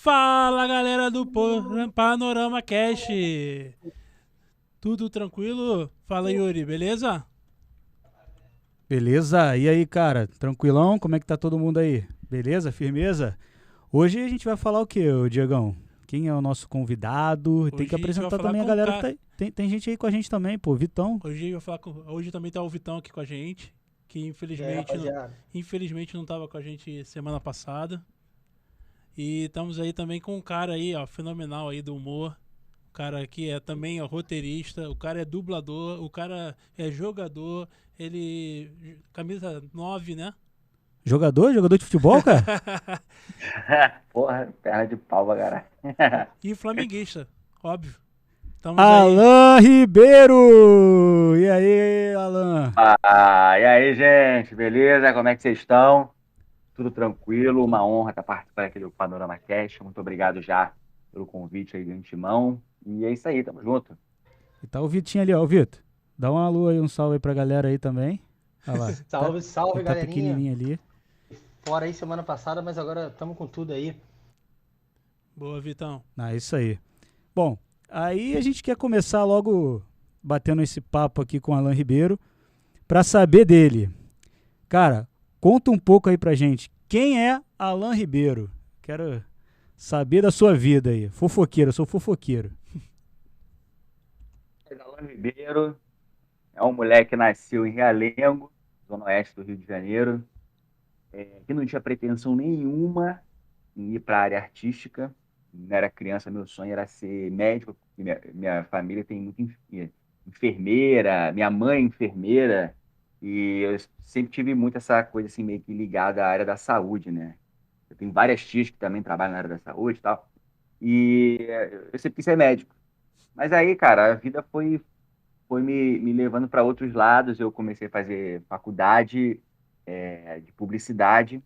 Fala galera do Panorama Cash, tudo tranquilo? Fala Yuri, beleza? Beleza? E aí, cara? Tranquilão? Como é que tá todo mundo aí? Beleza? Firmeza? Hoje a gente vai falar o quê, ô Diegão? Quem é o nosso convidado? Tem que Hoje a gente vai apresentar falar também a com o galera que cara. tá aí. Tem gente aí com a gente também, pô. Vitão. Hoje também tá o Vitão aqui com a gente, que E aí, rapaziada? infelizmente não tava com a gente semana passada. E estamos aí também com um cara aí, ó, fenomenal aí do humor. O cara aqui é também roteirista, o cara é dublador, o cara é jogador, ele camisa 9, né? Jogador? Jogador de futebol, cara? Porra, perna de pau, cara. E flamenguista, óbvio. Estamos aí. Alan Ribeiro! E aí, Alan? E aí, gente, beleza? Como é que vocês estão? Tudo tranquilo? Uma honra estar participando aqui do Panorama Cast. Muito obrigado já pelo convite aí de antemão. E é isso aí, tamo junto. E tá o Vitinho ali, ó. Ô, Vitor, dá um alô aí, um salve aí pra galera aí também. Olha lá. Salve, salve, Ele tá galerinha. pequenininho ali. Fora aí semana passada, mas agora estamos com tudo aí. Boa, Vitão. Ah, isso aí. Bom, aí a gente quer começar logo batendo esse papo aqui com o Alan Ribeiro pra saber dele. Cara, conta um pouco aí pra gente. Quem é Alan Ribeiro? Quero saber da sua vida aí. Fofoqueiro, eu sou fofoqueiro. Alan Ribeiro é um moleque que nasceu em Realengo, zona oeste do Rio de Janeiro, que não tinha pretensão nenhuma em ir para a área artística. Quando era criança, meu sonho era ser médico, porque minha família tem muita enfermeira, minha mãe é enfermeira, e eu sempre tive muito essa coisa assim, meio que ligada à área da saúde, né? Eu tenho várias tias que também trabalham na área da saúde e tal, e eu sempre quis ser médico. Mas aí, cara, a vida foi me levando para outros lados. Eu comecei a fazer faculdade, de publicidade,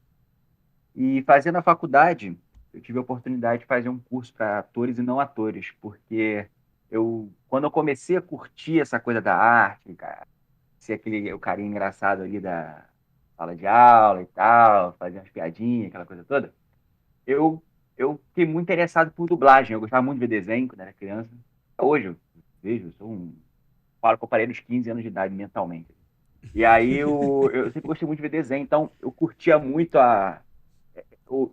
e fazendo a faculdade, eu tive a oportunidade de fazer um curso para atores e não atores, porque quando eu comecei a curtir essa coisa da arte, cara, ser o carinha engraçado ali da sala de aula e tal, fazer umas piadinhas, aquela coisa toda, eu, eu fiquei muito interessado por dublagem. Eu gostava muito de ver desenho quando era criança. Hoje eu vejo, falo que eu parei dos 15 anos de idade mentalmente. E aí eu sempre gostei muito de ver desenho, então eu curtia muito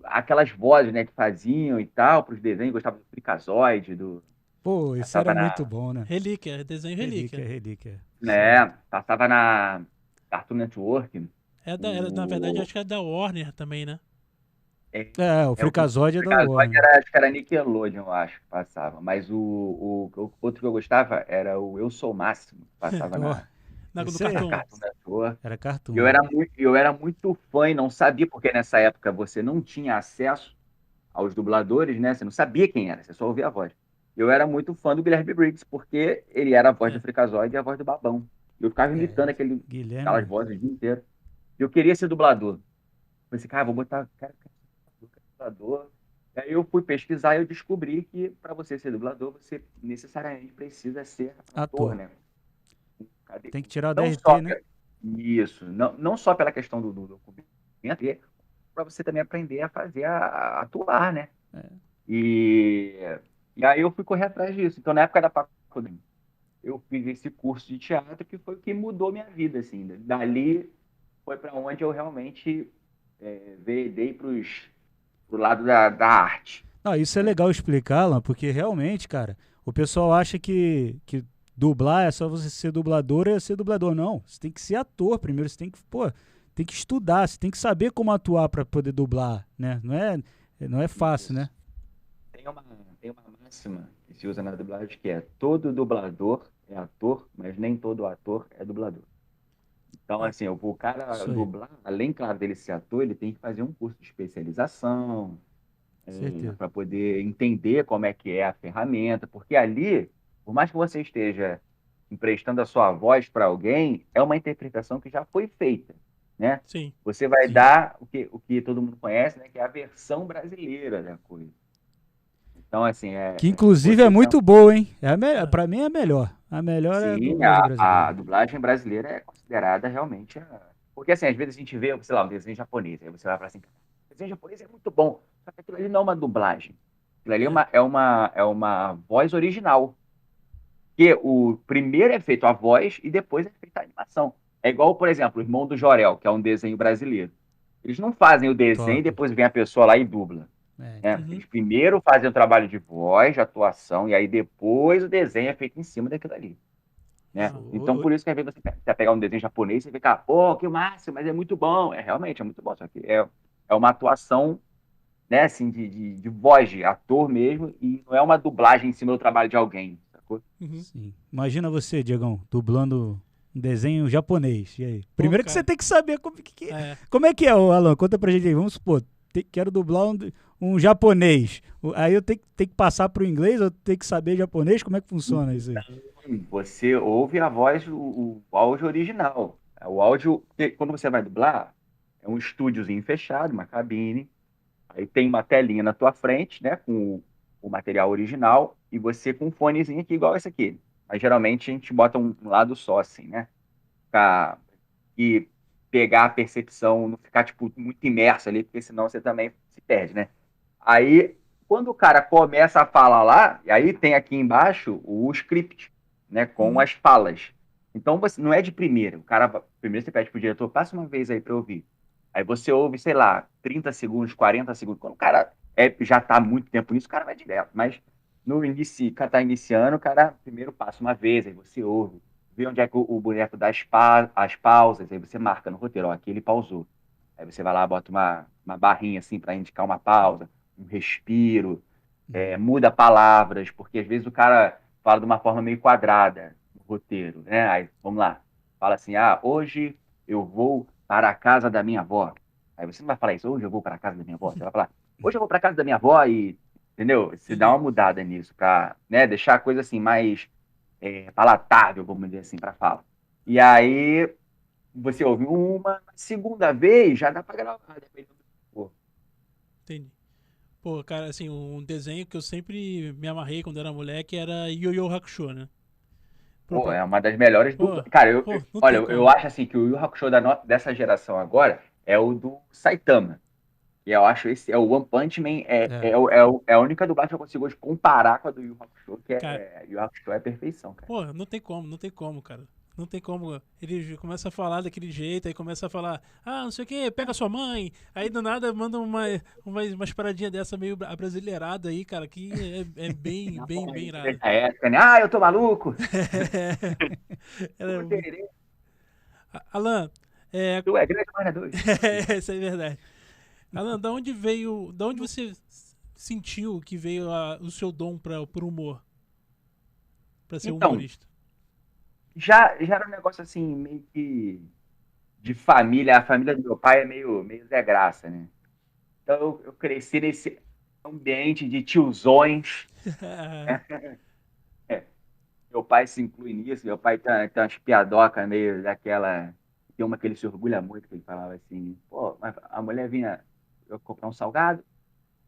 aquelas vozes, né, que faziam e tal, para os desenhos. Gostava do Freakazoid, Pô, isso era passava muito na, bom, né? Relíquia, desenho Relíquia, relíquia. relíquia. Isso aí. né, passava na Cartoon Network. Na verdade, O, acho que é da Warner também, né? é, É, o o Freakazoid é da Freakazoid Warner. acho que era Nickelodeon, eu acho que passava. Mas o outro que eu gostava era o Eu Sou o Máximo, que passava Ó, No esse na é. cartoon. Cartoon Network. Era E cartoon, é. eu era muito fã e não sabia, porque nessa época você não tinha acesso aos dubladores, né? Você não sabia quem era, você só ouvia a voz. Eu era muito fã do Guilherme Briggs, porque ele era a voz do É. Freakazoid e a voz do Babão. Eu ficava imitando É, aquelas Guilherme. vozes o dia inteiro. Eu queria ser dublador. Pensei, cara, vou botar cara, dublador. E aí eu fui pesquisar e eu descobri que para você ser dublador, você necessariamente precisa ser ator, Ator. né? Tem que tirar o Não só DRT, né? isso, não só pela questão do documento, para você também aprender a fazer a atuar, né? É. E, e aí eu fui correr atrás disso. Então, na época da faculdade, eu fiz esse curso de teatro que foi o que mudou minha vida, assim. Dali foi para onde eu realmente veredei pro lado da arte, Ah, isso é né? legal explicar, Alan, porque realmente, cara, o pessoal acha que dublar é só você ser dublador e ser dublador. Não, você tem que ser ator primeiro, você tem que, pô, tem que estudar, você tem que saber como atuar pra poder dublar, né? Não é fácil, né? Isso. Tem uma, tem uma máxima que se usa na dublagem que é: todo dublador é ator, mas nem todo ator é dublador. Então, É, assim, o cara Isso aí, dublar, além, claro, dele ser ator, ele tem que fazer um curso de especialização, certeza. para poder entender como é que é a ferramenta, porque ali, por mais que você esteja emprestando a sua voz para alguém, é uma interpretação que já foi feita, né? sim. Você vai dar o que todo mundo conhece, né? Que é a versão brasileira da coisa. Então, assim, Que inclusive é você muito boa, hein? É. Pra mim é a melhor. A melhor é a sim, dublagem a brasileira. dublagem brasileira é considerada realmente Porque, assim, às vezes a gente vê, sei lá, um desenho japonês, aí você vai falar assim, o desenho japonês é muito bom, só que aquilo ali não é uma dublagem. Aquilo ali é uma voz original. Que o primeiro é feito a voz e depois é feita a animação. É igual, por exemplo, o Irmão do Jorel, que é um desenho brasileiro. Eles não fazem o desenho e Top. depois vem a pessoa lá e dubla. É, Né? Uhum. Eles primeiro fazem o trabalho de voz, de atuação, e aí depois o desenho é feito em cima daquilo ali. Né? Ah, Então, por isso que às vezes você vai pegar um desenho japonês e você fica, pô, que máximo, mas é muito bom. Realmente, é muito bom. Só que é uma atuação, né, assim, de voz, de ator mesmo, e não é uma dublagem em cima do trabalho de alguém, sacou? uhum. sim. Imagina você, Diegão, dublando um desenho japonês. E aí? Pô, Primeiro que você cara. tem que saber É. como é que é, ô, Alan? Conta pra gente aí. Vamos supor, quero dublar um japonês. Aí eu tenho que passar pro inglês, eu tenho que saber japonês? Como é que funciona isso aí? Você ouve a voz, o áudio original. O áudio, porque quando você vai dublar, é um estúdiozinho fechado, uma cabine, aí tem uma telinha na tua frente, né, com o material original, e você com um fonezinho aqui, igual esse aqui. Mas geralmente a gente bota um lado só, assim, né? Pra, e pegar a percepção, não ficar, tipo, muito imerso ali, porque senão você também se perde, né? Aí, quando o cara começa a falar lá, e aí tem aqui embaixo o script, né, com Uhum. as falas. Então, você não é de primeira. O cara, primeiro você pede pro diretor, passa uma vez aí para eu ouvir. Aí você ouve, sei lá, 30 segundos, 40 segundos. Quando o cara já tá há muito tempo nisso, o cara vai direto. Mas no início, o cara tá iniciando, o cara primeiro passa uma vez, aí você ouve, vê onde é que o boneco dá as pausas, aí você marca no roteiro, ó, aqui ele pausou. Aí você vai lá, bota uma barrinha assim para indicar uma pausa, um respiro, muda palavras, porque às vezes o cara fala de uma forma meio quadrada no roteiro, né? Aí, vamos lá, fala assim, hoje eu vou para a casa da minha avó. Aí você não vai falar isso, hoje eu vou para a casa da minha avó, você vai falar, hoje eu vou para a casa da minha avó e, entendeu? Você dá Entendi. uma mudada nisso, para, né, deixar a coisa assim mais palatável, vamos dizer assim, para fala. E aí você ouve uma, segunda vez já dá para gravar, dependendo do. Entendi. Pô, cara, assim, um desenho que eu sempre me amarrei quando era moleque era Yu Yu Hakusho, né? Pô, Pô, é uma das melhores pô, duplas. Cara, não olha, tem eu como. acho assim que o Yu Yu Hakusho dessa geração agora é o do Saitama. E eu acho esse é o One Punch Man, É. é a única dublagem que eu consigo hoje comparar com a do Yu Yu Hakusho, que Cara, Yu Yu Hakusho é perfeição, cara. pô, não tem como, cara. Não tem como. Ele começa a falar daquele jeito, aí começa a falar, não sei o que, pega sua mãe. Aí do nada manda umas paradinhas dessa meio abrasileirada aí, cara, que é bem irada. Na época, né? Eu tô maluco! Era muito- Alan, é, Tu é grande, mas não é doido. isso é verdade. Alan, da onde você sentiu que veio o seu dom pro humor, pra ser Então, humorista? já era um negócio assim, meio que de família. A família do meu pai é meio Zé Graça, né? Então eu cresci nesse ambiente de tiozões. Meu pai se inclui nisso. Meu pai tem umas piadocas meio daquela. Tem uma que ele se orgulha muito, que ele falava assim: pô, mas a mulher vinha eu comprar um salgado,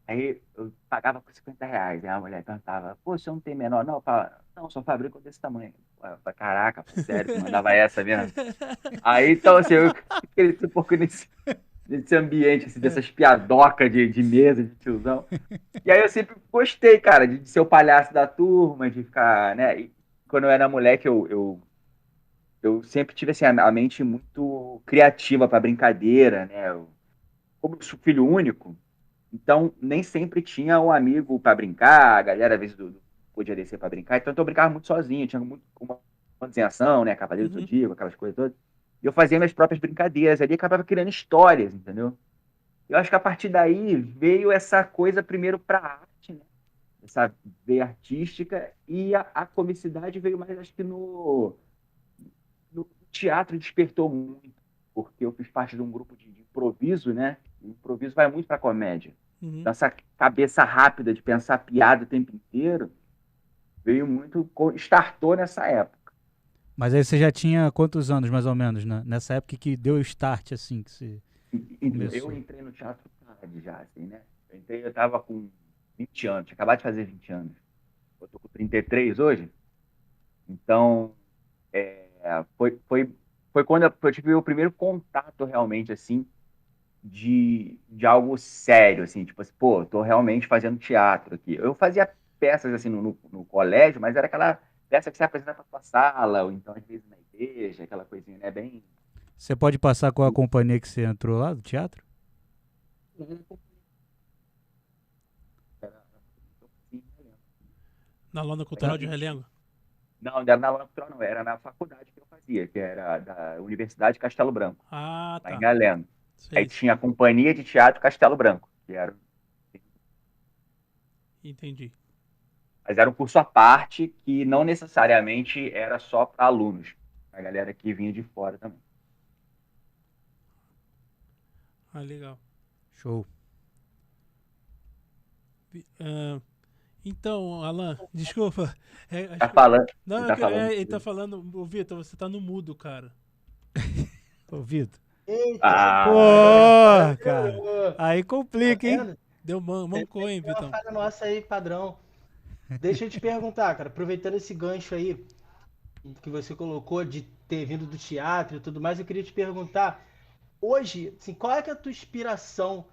aí eu pagava por R$ 50. Aí a mulher perguntava: pô, você não tem menor? Não, eu falava, não, só fabrico desse tamanho. Eu falei, caraca, pô, sério, você mandava essa mesmo? Aí então, assim, eu cresci um pouco nesse ambiente, assim, dessas piadocas de mesa, de tiozão. E aí eu sempre gostei, cara, de ser o palhaço da turma, de ficar, né? E quando eu era moleque, eu sempre tive assim, a mente muito criativa para brincadeira, né? Como eu sou filho único, então nem sempre tinha um amigo para brincar, a galera às vezes podia descer para brincar, então eu brincava muito sozinho, tinha muito uma desenhação, né? Cavaleiro do Uhum, Zodíaco, aquelas coisas todas. E eu fazia minhas próprias brincadeiras ali, e acabava criando histórias, entendeu? Eu acho que a partir daí veio essa coisa primeiro para a arte, né? Essa veia artística, e a comicidade veio mais, acho que no teatro despertou muito, porque eu fiz parte de um grupo de improviso, né? O improviso vai muito para comédia. uhum. Então, essa cabeça rápida de pensar piada o tempo inteiro veio muito, startou nessa época. Mas aí você já tinha quantos anos, mais ou menos, né? Nessa época que deu o start, assim, que você Eu começou? entrei no teatro tarde já, assim, né? Eu estava com 20 anos, tinha acabado de fazer 20 anos. Eu tô com 33 hoje, então foi quando eu tive o primeiro contato realmente, assim, de algo sério, assim, tipo assim, pô, tô realmente fazendo teatro aqui. Eu fazia peças, assim, no colégio, mas era aquela peça que você apresenta pra tua sala, ou então, às vezes, na igreja, aquela coisinha, né, bem... Você pode passar qual a companhia que você entrou lá do teatro? Na Lona Cultural de Realengo. Não, não era na Lona Cultural, não, era na faculdade que eu fazia, que era da Universidade de Castelo Branco, Ah, lá em tá. Realengo. Aí Sei, tinha a Companhia de Teatro Castelo Branco, que era... entendi. Mas era um curso à parte que não necessariamente era só para alunos, a galera que vinha de fora também. Ah, legal. Show. Ah, então, Alan, desculpa. Tá Acho que... falando, Não, ele tá falando. ele tá falando. Ô, Vitor, você tá no mudo, cara. Ô, Vitor. Eita, Pô, Ah, agora cara. melhorou. Aí Tá complica, hein? vendo? Deu mancou, hein, Tem uma Vitão? falha nossa aí, padrão. Deixa eu te perguntar, cara, aproveitando esse gancho aí que você colocou de ter vindo do teatro e tudo mais, eu queria te perguntar, hoje, assim, qual é que é a tua inspiração,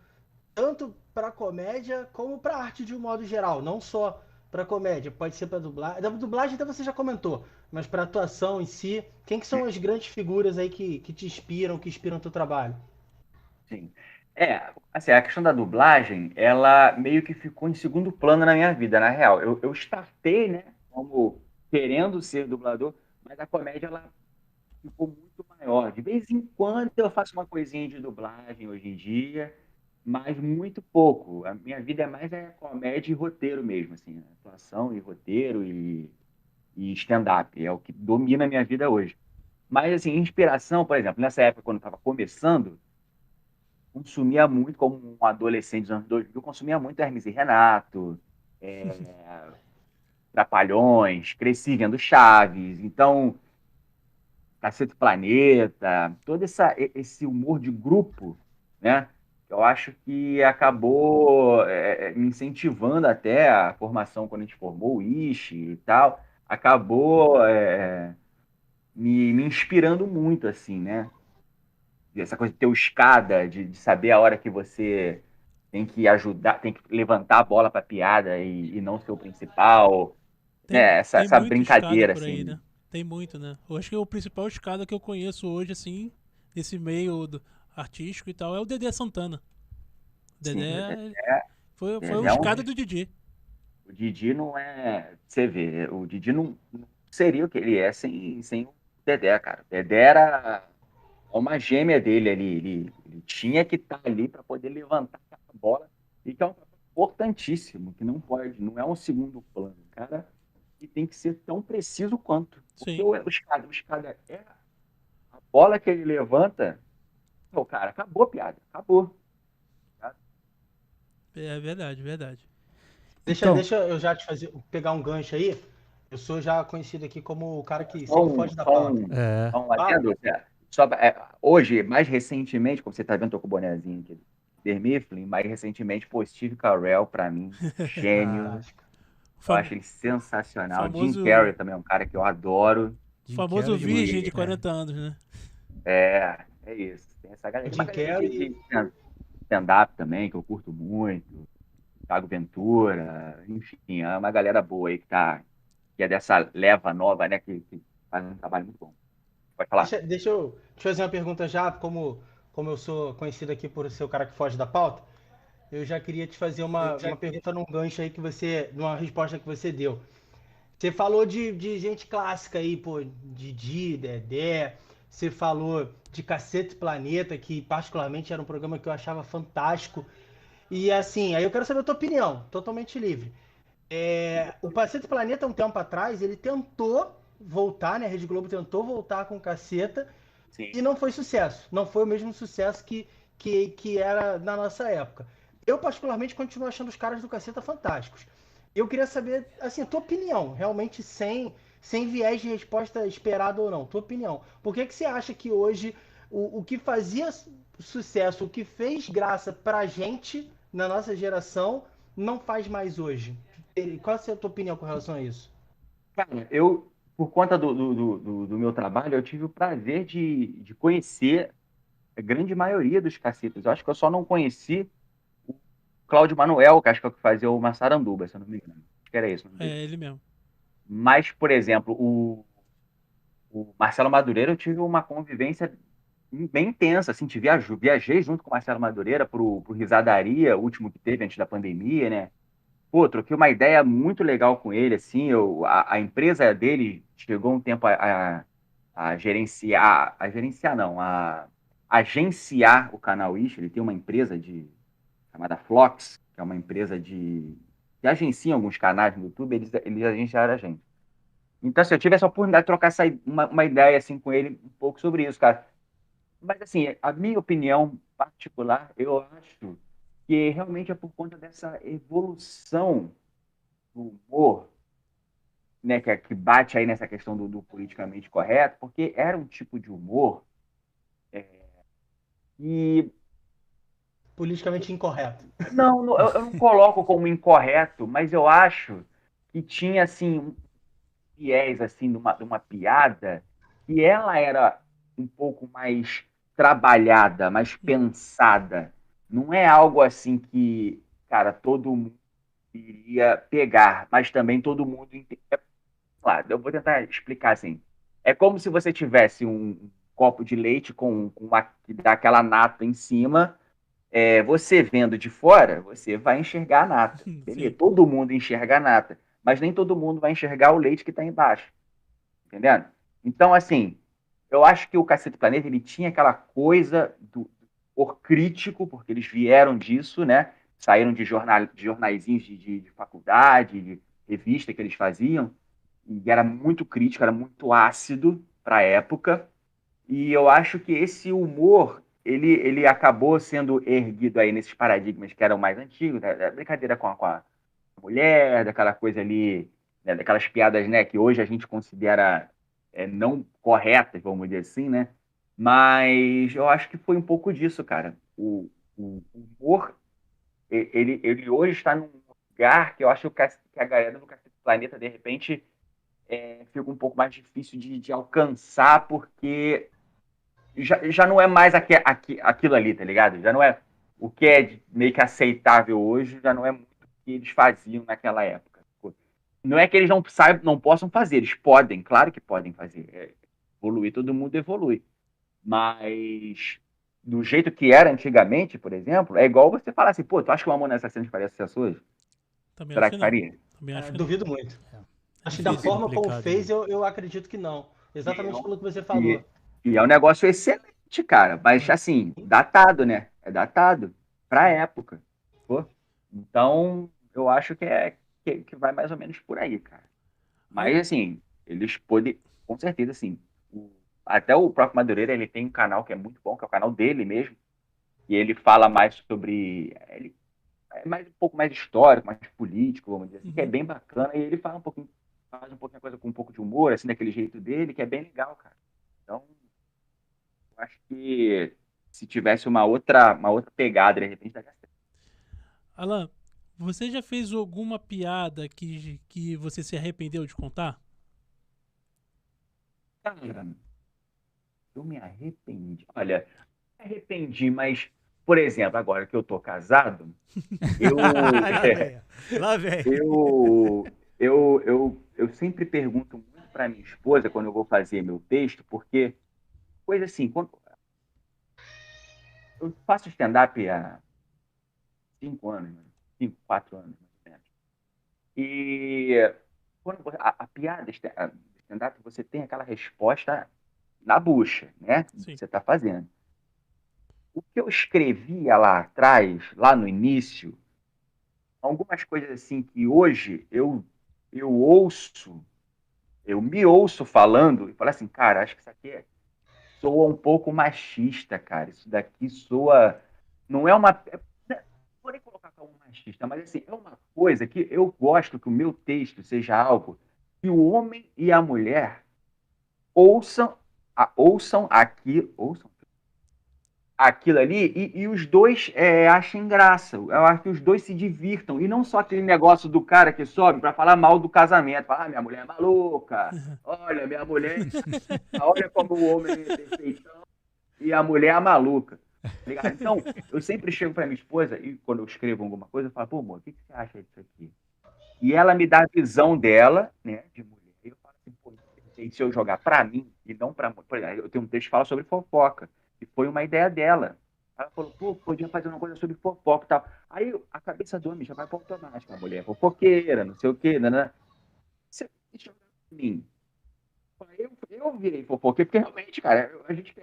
tanto para comédia como para arte de um modo geral, não só para comédia, pode ser para dublagem. Da dublagem até você já comentou, mas para atuação em si, quem que são as grandes figuras aí que te inspiram, que inspiram o teu trabalho? sim. É, assim, a questão da dublagem, ela meio que ficou em segundo plano na minha vida, na real. Eu startei, né, como querendo ser dublador, mas a comédia, ela ficou muito maior. De vez em quando eu faço uma coisinha de dublagem hoje em dia, mas muito pouco. A minha vida é mais comédia e roteiro mesmo, assim, né? Atuação e roteiro e stand-up. É o que domina a minha vida hoje. Mas, assim, inspiração, por exemplo, nessa época, quando eu estava começando, consumia muito, como um adolescente dos anos 2000, consumia muito Hermes e Renato, é, Trapalhões, cresci vendo Chaves. Então, Cacete Planeta, todo esse humor de grupo, né? Eu acho que acabou me incentivando até a formação quando a gente formou o ISHE e tal, acabou me inspirando muito, assim, né? Essa coisa de ter o escada, de saber a hora que você tem que ajudar, tem que levantar a bola para piada e não ser o principal, Tem, né? tem Essa muito escada brincadeira, por aí, assim. né? Tem muito, né? Eu acho que o principal escada que eu conheço hoje, assim, nesse meio artístico e tal, é o Dedé Santana. O Sim, Dedé foi o é um escada do Didi. O Didi não é. Você vê, o Didi não seria o que ele é sem o Dedé, cara. O Dedé era uma gêmea dele ali. Ele tinha que estar ali para poder levantar a bola. E que é um papel importantíssimo, que não pode, não é um segundo plano, cara. E tem que ser tão preciso quanto. Porque Sim, o escada é a bola que ele levanta. Pô, cara, acabou a piada. Acabou. Tá? é verdade, verdade. Então, Deixa eu já te fazer, pegar um gancho aí. Eu sou já conhecido aqui como o cara que Só sempre um, foge da só pauta. um, é. só um Fala. adendo, Zé. Hoje, mais recentemente, como você está vendo, tô com o bonezinho aqui, Der Mifflin, mais recentemente, pô, Steve Carell, para mim, gênio. Fantástico. O Eu acho ele sensacional. Jim famoso, Carrey também é um cara que eu adoro. Jim famoso Carrey é demais. virgem de E 40 anos, né? é isso. Tem essa O galera, uma Jim galera Carrey. de stand-up também, que eu curto muito. Thiago Ventura, enfim, é uma galera boa aí que é dessa leva nova, né, que faz um trabalho muito bom. Pode falar. Deixa eu te fazer uma pergunta já, como eu sou conhecido aqui por ser o cara que foge da pauta. Eu já queria te fazer uma pergunta num gancho aí que você, numa resposta que você deu. Você falou de gente clássica aí, pô, Didi, Dedé. Você falou de Cacete Planeta, que particularmente era um programa que eu achava fantástico. E assim, aí eu quero saber a tua opinião, totalmente livre. O Cacete Planeta, um tempo atrás, ele tentou voltar, né? A Rede Globo tentou voltar com Caceta Sim. e não foi sucesso. Não foi o mesmo sucesso que era na nossa época. Eu, particularmente, continuo achando os caras do Caceta fantásticos. Eu queria saber, assim, a tua opinião, realmente sem viés de resposta esperada ou não. Tua opinião. Por que você acha que hoje o que fazia sucesso, o que fez graça pra gente na nossa geração, não faz mais hoje? Qual é a tua opinião com relação a isso? Cara, por conta do meu trabalho, eu tive o prazer de conhecer a grande maioria dos cacitas. Eu acho que eu só não conheci o Cláudio Manuel, que acho que é o que fazia o Massaranduba, se eu não me engano. Acho que era isso. É ele mesmo. Mas, por exemplo, o Marcelo Madureira, eu tive uma convivência bem intensa, assim, viajei junto com o Marcelo Madureira pro Risadaria, o último que teve antes da pandemia, né? Pô, troquei uma ideia muito legal com ele, assim, a empresa dele chegou um tempo a gerenciar não, a agenciar o canal Ish. Ele tem uma empresa chamada Flox, que é uma empresa que agencia alguns canais no YouTube. Eles agenciaram a gente. Então, assim, eu tive essa oportunidade de trocar uma ideia, assim, com ele um pouco sobre isso, cara. Mas, assim, a minha opinião particular, eu acho que realmente é por conta dessa evolução do humor, né, que bate aí nessa questão do politicamente correto, porque era um tipo de humor que... Politicamente incorreto. Não, eu não coloco como incorreto, mas eu acho que tinha, assim, um viés, assim, de uma piada, que ela era um pouco mais trabalhada, mais pensada. Não é algo assim que, cara, todo mundo iria pegar, mas também todo mundo... Claro, eu vou tentar explicar assim. É como se você tivesse um copo de leite com que dá aquela nata em cima. Você vendo de fora, você vai enxergar a nata. Beleza? Sim. Todo mundo enxerga a nata, mas nem todo mundo vai enxergar o leite que está embaixo. Entendendo? Então, assim, eu acho que o Cacete Planeta ele tinha aquela coisa do humor crítico, porque eles vieram disso, né? Saíram de jornaizinhos de faculdade, de revista que eles faziam, e era muito crítico, era muito ácido para a época. E eu acho que esse humor ele acabou sendo erguido aí nesses paradigmas que eram mais antigos, da brincadeira com a mulher, daquela coisa ali, né, daquelas piadas, né, que hoje a gente considera não corretas, vamos dizer assim, né? Mas eu acho que foi um pouco disso, cara. O humor, ele hoje está num lugar que eu acho que a galera do Cacete Planeta, de repente, fica um pouco mais difícil de alcançar, porque já não é mais aquilo ali, tá ligado? Já não é o que é meio que aceitável hoje, já não é muito o que eles faziam naquela época. Não é que eles não possam fazer, eles podem, claro que podem fazer. Evoluir, todo mundo evolui. Mas do jeito que era antigamente, por exemplo, é igual você falar assim, pô, tu acha que o Mamonas Assassinas faria sucesso hoje? Também Será acho que que não. faria? Também acho que não. Duvido muito. Acho que da Difícil, forma como complicado, fez, né? eu acredito que não. Exatamente pelo que você E, falou. e é um negócio excelente, cara. Mas, assim, datado, né? É datado pra época. Pô. Então, eu acho que vai mais ou menos por aí, cara. Mas, assim, eles podem... Com certeza, assim. Até o próprio Madureira, ele tem um canal que é muito bom, que é o canal dele mesmo. E ele fala mais sobre... Ele é mais um pouco mais histórico, mais político, vamos dizer assim, que é bem bacana. E ele faz um pouquinho a coisa com um pouco de humor, assim, daquele jeito dele, que é bem legal, cara. Então, eu acho que se tivesse uma outra pegada, de repente, daria certo. Alan, você já fez alguma piada que você se arrependeu de contar? Cara, eu me arrependi. Olha, me arrependi, mas, por exemplo, agora que eu tô casado, eu, Lá vem. eu sempre pergunto muito pra minha esposa quando eu vou fazer meu texto, porque, coisa assim, quando eu faço stand-up há 5 anos, 4 anos, mais ou menos. E quando a piada stand-up, você tem aquela resposta na bucha, né? Do que Sim. você está fazendo. O que eu escrevia lá atrás, lá no início, algumas coisas assim que hoje eu ouço, eu me ouço falando e falo assim, cara, acho que isso aqui soa um pouco machista, cara. Isso daqui soa. Não é uma. Não vou nem colocar como machista, mas assim, é uma coisa que eu gosto que o meu texto seja algo que o homem e a mulher ouçam, ouçam aquilo ali e os dois achem graça. Eu acho que os dois se divirtam. E não só aquele negócio do cara que sobe para falar mal do casamento. Falar, minha mulher é maluca. Olha, minha mulher. Olha como o homem é perfeitão. e a mulher é a maluca. Tá ligado? Então, eu sempre chego pra minha esposa e quando eu escrevo alguma coisa, eu falo, pô, amor, o que você acha disso aqui? E ela me dá a visão dela, né, de mulher. E eu falo assim, pô, e se eu jogar pra mim e não pra... Por exemplo, eu tenho um texto que fala sobre fofoca. E foi uma ideia dela. Ela falou, pô, podia fazer uma coisa sobre fofoca e tal. Aí a cabeça do homem já vai para automático. A mulher é fofoqueira, não sei o quê, né? Você jogar pra mim. Eu virei fofoqueiro, porque realmente, cara, a gente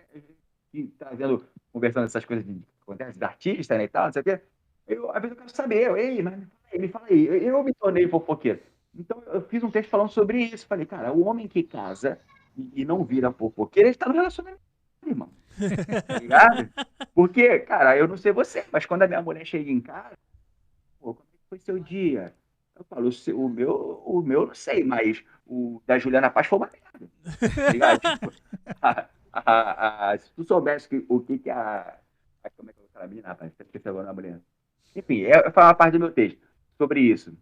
trazendo, conversando essas coisas que acontecem da artista, né, e tal, não sei o quê. Às vezes eu quero saber, ei, mas me fala aí, eu me tornei fofoqueiro. Então eu fiz um texto falando sobre isso. Falei, cara, o homem que casa e não vira fofoqueiro, ele tá no relacionamento, irmão. Tá ligado? Porque, cara, eu não sei você, mas quando a minha mulher chega em casa, pô, como é que foi seu dia? Eu falo, o meu não sei, mas o da Juliana Paz foi uma merda. Tá ligado? Tipo, se tu soubesse o que como é que eu vou falar, menina, rapaz? Esqueci agora a mulher. Enfim, foi uma parte do meu texto sobre isso.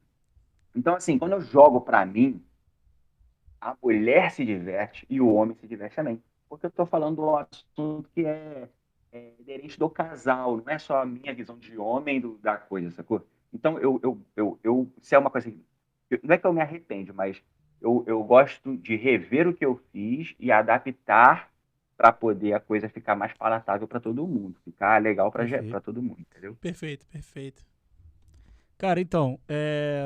Então, assim, quando eu jogo pra mim, a mulher se diverte e o homem se diverte também. Porque eu tô falando um assunto que é inerente do casal, não é só a minha visão de homem da coisa, sacou? Então, se é uma coisa que, não é que eu me arrependo, mas eu gosto de rever o que eu fiz e adaptar para poder a coisa ficar mais palatável para todo mundo, ficar legal para todo mundo, entendeu? Perfeito, perfeito. Cara, então,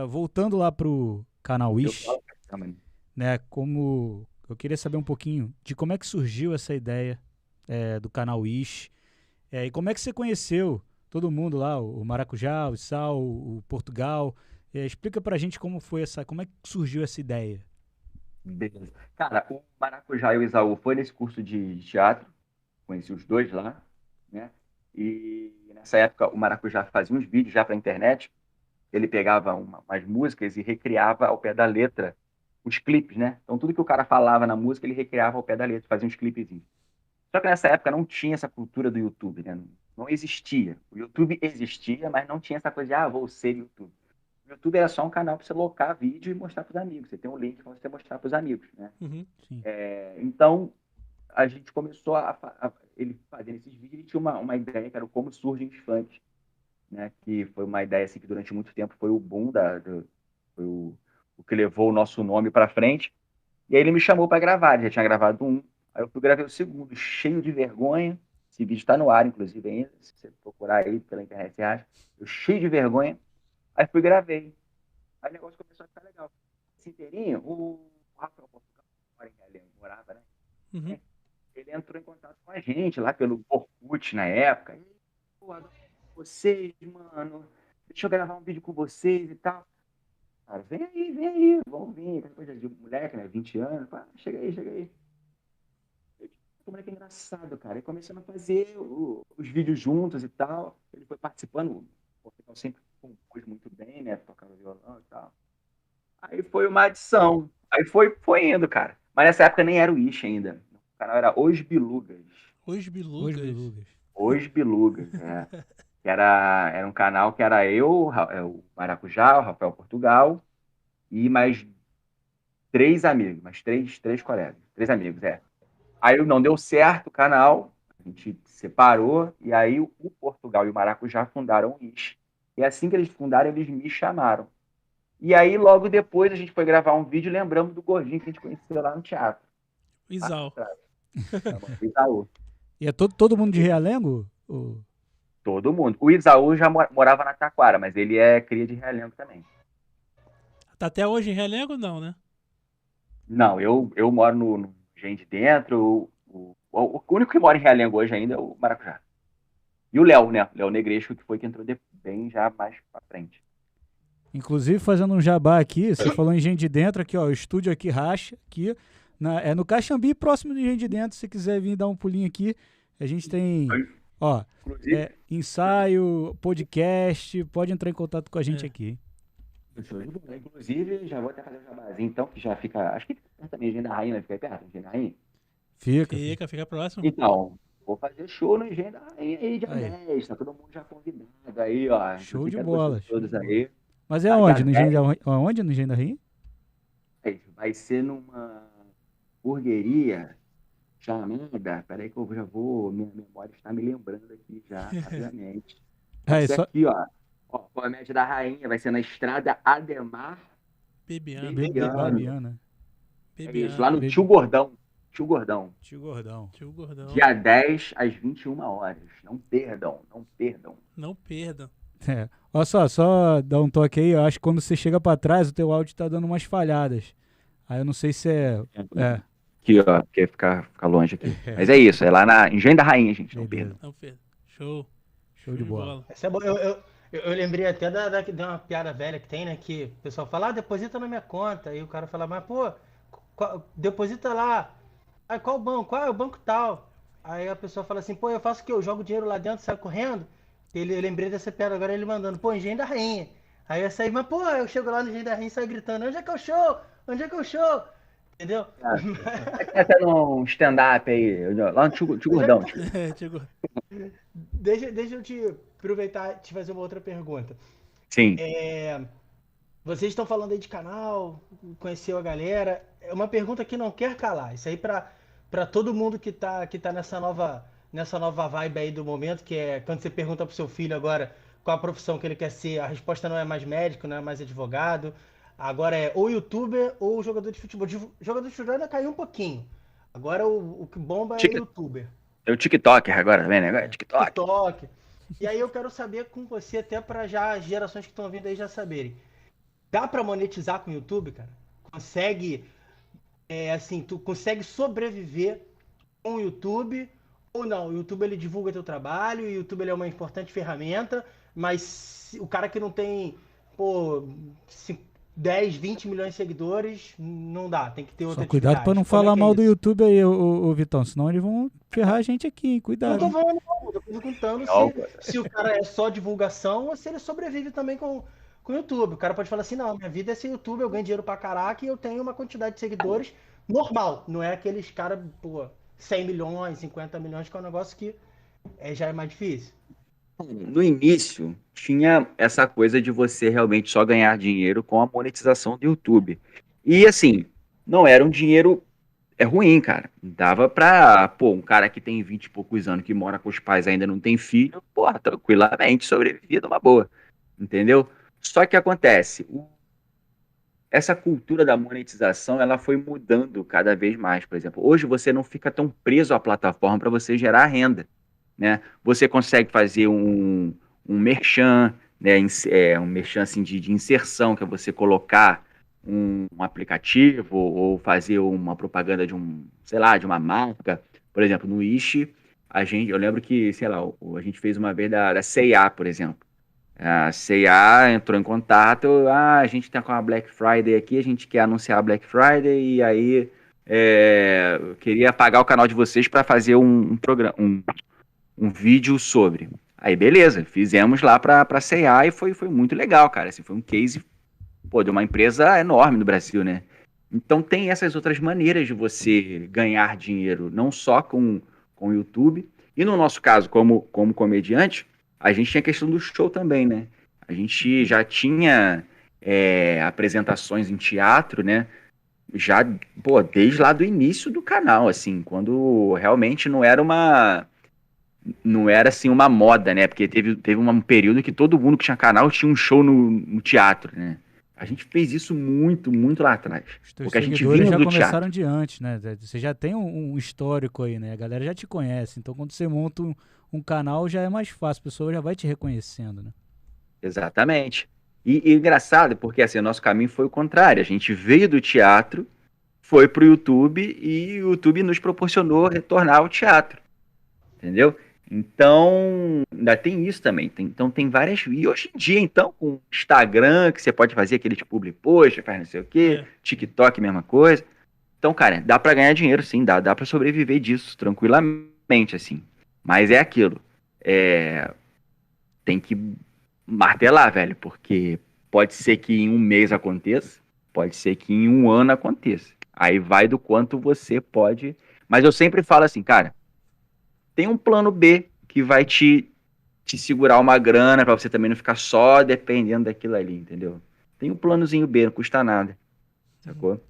voltando lá pro canal Wish, né, como eu queria saber um pouquinho de como é que surgiu essa ideia do canal Wish, e como é que você conheceu todo mundo lá, o Maracujá, o Sal, o Portugal. Explica pra gente como é que surgiu essa ideia. Beleza. Cara, o Maracujá e o Isaú foi nesse curso de teatro, conheci os dois lá, né? E nessa época o Maracujá fazia uns vídeos já pra internet, ele pegava umas músicas e recriava ao pé da letra os clipes, né? Então tudo que o cara falava na música, ele recriava ao pé da letra, fazia uns clipezinhos. Só que nessa época não tinha essa cultura do YouTube, né? Não existia. O YouTube existia, mas não tinha essa coisa de, vou ser YouTube. O YouTube era só um canal para você locar vídeo e mostrar para os amigos. Você tem um link para você mostrar para os amigos, né? Uhum. Então, a gente começou ele fazendo esses vídeos, ele tinha uma ideia que era o como surgem os funks, né? Que foi uma ideia assim, que durante muito tempo foi o boom, foi o que levou o nosso nome para frente. E aí ele me chamou para gravar, ele já tinha gravado um. Aí eu gravei o segundo, cheio de vergonha. Esse vídeo está no ar, inclusive, ainda. Se você procurar aí pela internet, você acha. Eu cheio de vergonha. Aí fui gravei. Aí o negócio começou a ficar legal. Esse inteirinho, o Rafael Portugal, ele morava, né? Uhum. Ele entrou em contato com a gente lá pelo Orkut na época. E, pô, adoro vocês, mano. Deixa eu gravar um vídeo com vocês e tal. Cara, vem aí, vamos vir. Coisa de moleque, né? 20 anos. Pá, chega aí. O moleque é engraçado, cara. E começamos a fazer os vídeos juntos e tal. Ele foi participando. O Portugal sempre compôs muito bem, né? Tocava violão e tal. Aí foi uma adição. Aí foi indo, cara. Mas nessa época nem era o Ish ainda. O canal era Os Bilugas. Os Bilugas. Os Bilugas, Era um canal que era eu, o Maracujá, o Rafael Portugal e mais 3 amigos, mais três colegas. 3 amigos, Aí não deu certo o canal, a gente separou, e aí o Portugal e o Maracujá fundaram o Ish. E assim que eles fundaram, eles me chamaram. E aí, logo depois, a gente foi gravar um vídeo, lembramos do gordinho que a gente conheceu lá no teatro. Isaú. Isaú. E é todo mundo de Realengo? Todo mundo. O Isaú já morava na Taquara, mas ele é cria de Realengo também. Tá até hoje em Realengo, não, né? Não, eu moro no Engenho de Dentro. O único que mora em Realengo hoje ainda é o Maracujá. E o Léo, né? Léo Negresco, que foi que entrou bem já mais pra frente. Inclusive, fazendo um jabá aqui, você falou em Engenho de Dentro, aqui, ó, o estúdio aqui, Racha, aqui, no Caxambi, próximo do Engenho de Dentro, se quiser vir dar um pulinho aqui, a gente tem, ó, ensaio, podcast, pode entrar em contato com a gente aqui. Inclusive, já vou até fazer um jabazinho, então, que já fica, acho que também Engenho da Rainha, vai ficar aí perto, Engenho da Rainha? Fica próximo. Então, vou fazer show no Engenho da Rainha aí, dia 10, tá todo mundo já convidado aí, ó. Show de bola. Todos aí. Mas é onde? No Engenho da Rainha? Vai ser numa hamburgueria chamada, peraí que eu já vou, minha memória está me lembrando aqui já, rapidamente. É, Esse só... aqui, ó, Comédia da Rainha, vai ser na Estrada Ademar Bebiano. Babiana. É isso, lá no Baby- Tio Gordão. Tio Gordão. Tio Gordão. Tio Gordão. Dia 10 às 21 horas. Não perdam, não perdam. Não perda. É. Olha só dar um toque aí. Eu acho que quando você chega pra trás, o teu áudio tá dando umas falhadas. Aí eu não sei se é. Aqui, ó, porque ficar longe aqui. Mas é isso, é lá na Engenho da Rainha, gente. Não Beleza. perdam. Não perda. Show. Show de bola. Essa é boa. Eu lembrei até de uma piada velha que tem, né? Que o pessoal fala, deposita na minha conta. Aí o cara fala, mas pô, deposita lá. Aí qual banco? Qual é o banco tal? Aí a pessoa fala assim, pô, eu faço o quê? Eu jogo dinheiro lá dentro, saio correndo? Eu lembrei dessa piada agora, ele mandando, pô, Engenho da Rainha. Aí eu saí, mas pô, eu chego lá no Engenho da Rainha e saio gritando, onde é que é o show? Onde é que é o show? Entendeu? Essa é um stand-up aí, lá no Tio Gordão. Tio Gordão. Deixa eu te aproveitar e te fazer uma outra pergunta. Sim. Vocês estão falando aí de canal, conheceu a galera. É uma pergunta que não quer calar. Isso aí para todo mundo que tá nessa nova vibe aí do momento, que é quando você pergunta pro seu filho agora qual a profissão que ele quer ser, a resposta não é mais médico, não é mais advogado. Agora é ou youtuber ou jogador de futebol. Jogador de futebol ainda caiu um pouquinho. Agora o que bomba é youtuber. É o TikToker agora também, né? Agora é TikTok. E aí eu quero saber com você, até para já as gerações que estão vindo aí já saberem. Dá para monetizar com o YouTube, cara? Consegue, tu consegue sobreviver com o YouTube ou não? O YouTube ele divulga teu trabalho, o YouTube ele é uma importante ferramenta, mas o cara que não tem, pô, 10, 20 milhões de seguidores, não dá, tem que ter outra Só cuidado pra não falar mal do YouTube aí, ô Vitão, senão eles vão ferrar a gente aqui, cuidado. Não tô falando mal, eu tô perguntando se o cara é só divulgação ou se ele sobrevive também com o YouTube. O cara pode falar assim, não, minha vida é ser YouTube, eu ganho dinheiro pra caraca e eu tenho uma quantidade de seguidores normal. Não é aqueles caras, pô, 100 milhões, 50 milhões, que é um negócio que já é mais difícil. No início, tinha essa coisa de você realmente só ganhar dinheiro com a monetização do YouTube. E assim, não era um dinheiro ruim, cara. Dava pra, um cara que tem 20 e poucos anos, que mora com os pais, ainda não tem filho, tranquilamente sobrevivia numa boa. Entendeu? Só que acontece, essa cultura da monetização, ela foi mudando cada vez mais. Por exemplo, hoje você não fica tão preso à plataforma para você gerar renda, né? Você consegue fazer um merchan, né? Um merchan assim, de inserção, que é você colocar um aplicativo ou fazer uma propaganda de de uma marca. Por exemplo, no Ishi, eu lembro que, a gente fez uma vez da C&A, por exemplo. A C&A entrou em contato, a gente tá com a Black Friday aqui, a gente quer anunciar a Black Friday, e aí eu queria pagar o canal de vocês para fazer um programa, um vídeo sobre. Aí beleza, fizemos lá para C&A e foi muito legal, cara. Assim, foi um case de uma empresa enorme no Brasil, né? Então tem essas outras maneiras de você ganhar dinheiro, não só com o YouTube. E no nosso caso, como comediante, a gente tinha a questão do show também, né? A gente já tinha apresentações em teatro, né? Já, desde lá do início do canal, assim, quando realmente não era assim uma moda, né? Porque teve um período que todo mundo que tinha canal tinha um show no teatro, né? A gente fez isso muito, muito lá atrás. Os teus porque a gente seguidores vinha já do começaram teatro. de antes, né? Você já tem um histórico aí, né? A galera já te conhece. Então, quando você monta um canal, já é mais fácil. A pessoa já vai te reconhecendo, né? Exatamente. E engraçado, porque assim, o nosso caminho foi o contrário. A gente veio do teatro, foi pro YouTube e o YouTube nos proporcionou retornar ao teatro. Entendeu? Então, ainda tem isso também. Então, tem várias. E hoje em dia, então, com Instagram, que você pode fazer aquele de public post, faz não sei o quê, TikTok, mesma coisa. Então, cara, dá pra ganhar dinheiro, sim, dá pra sobreviver disso tranquilamente, assim. Mas é aquilo. Tem que martelar, velho, porque pode ser que em um mês aconteça, pode ser que em um ano aconteça. Aí vai do quanto você pode. Mas eu sempre falo assim, cara. Tem um plano B que vai te segurar uma grana pra você também não ficar só dependendo daquilo ali, entendeu? Tem um planozinho B, não custa nada. Sacou?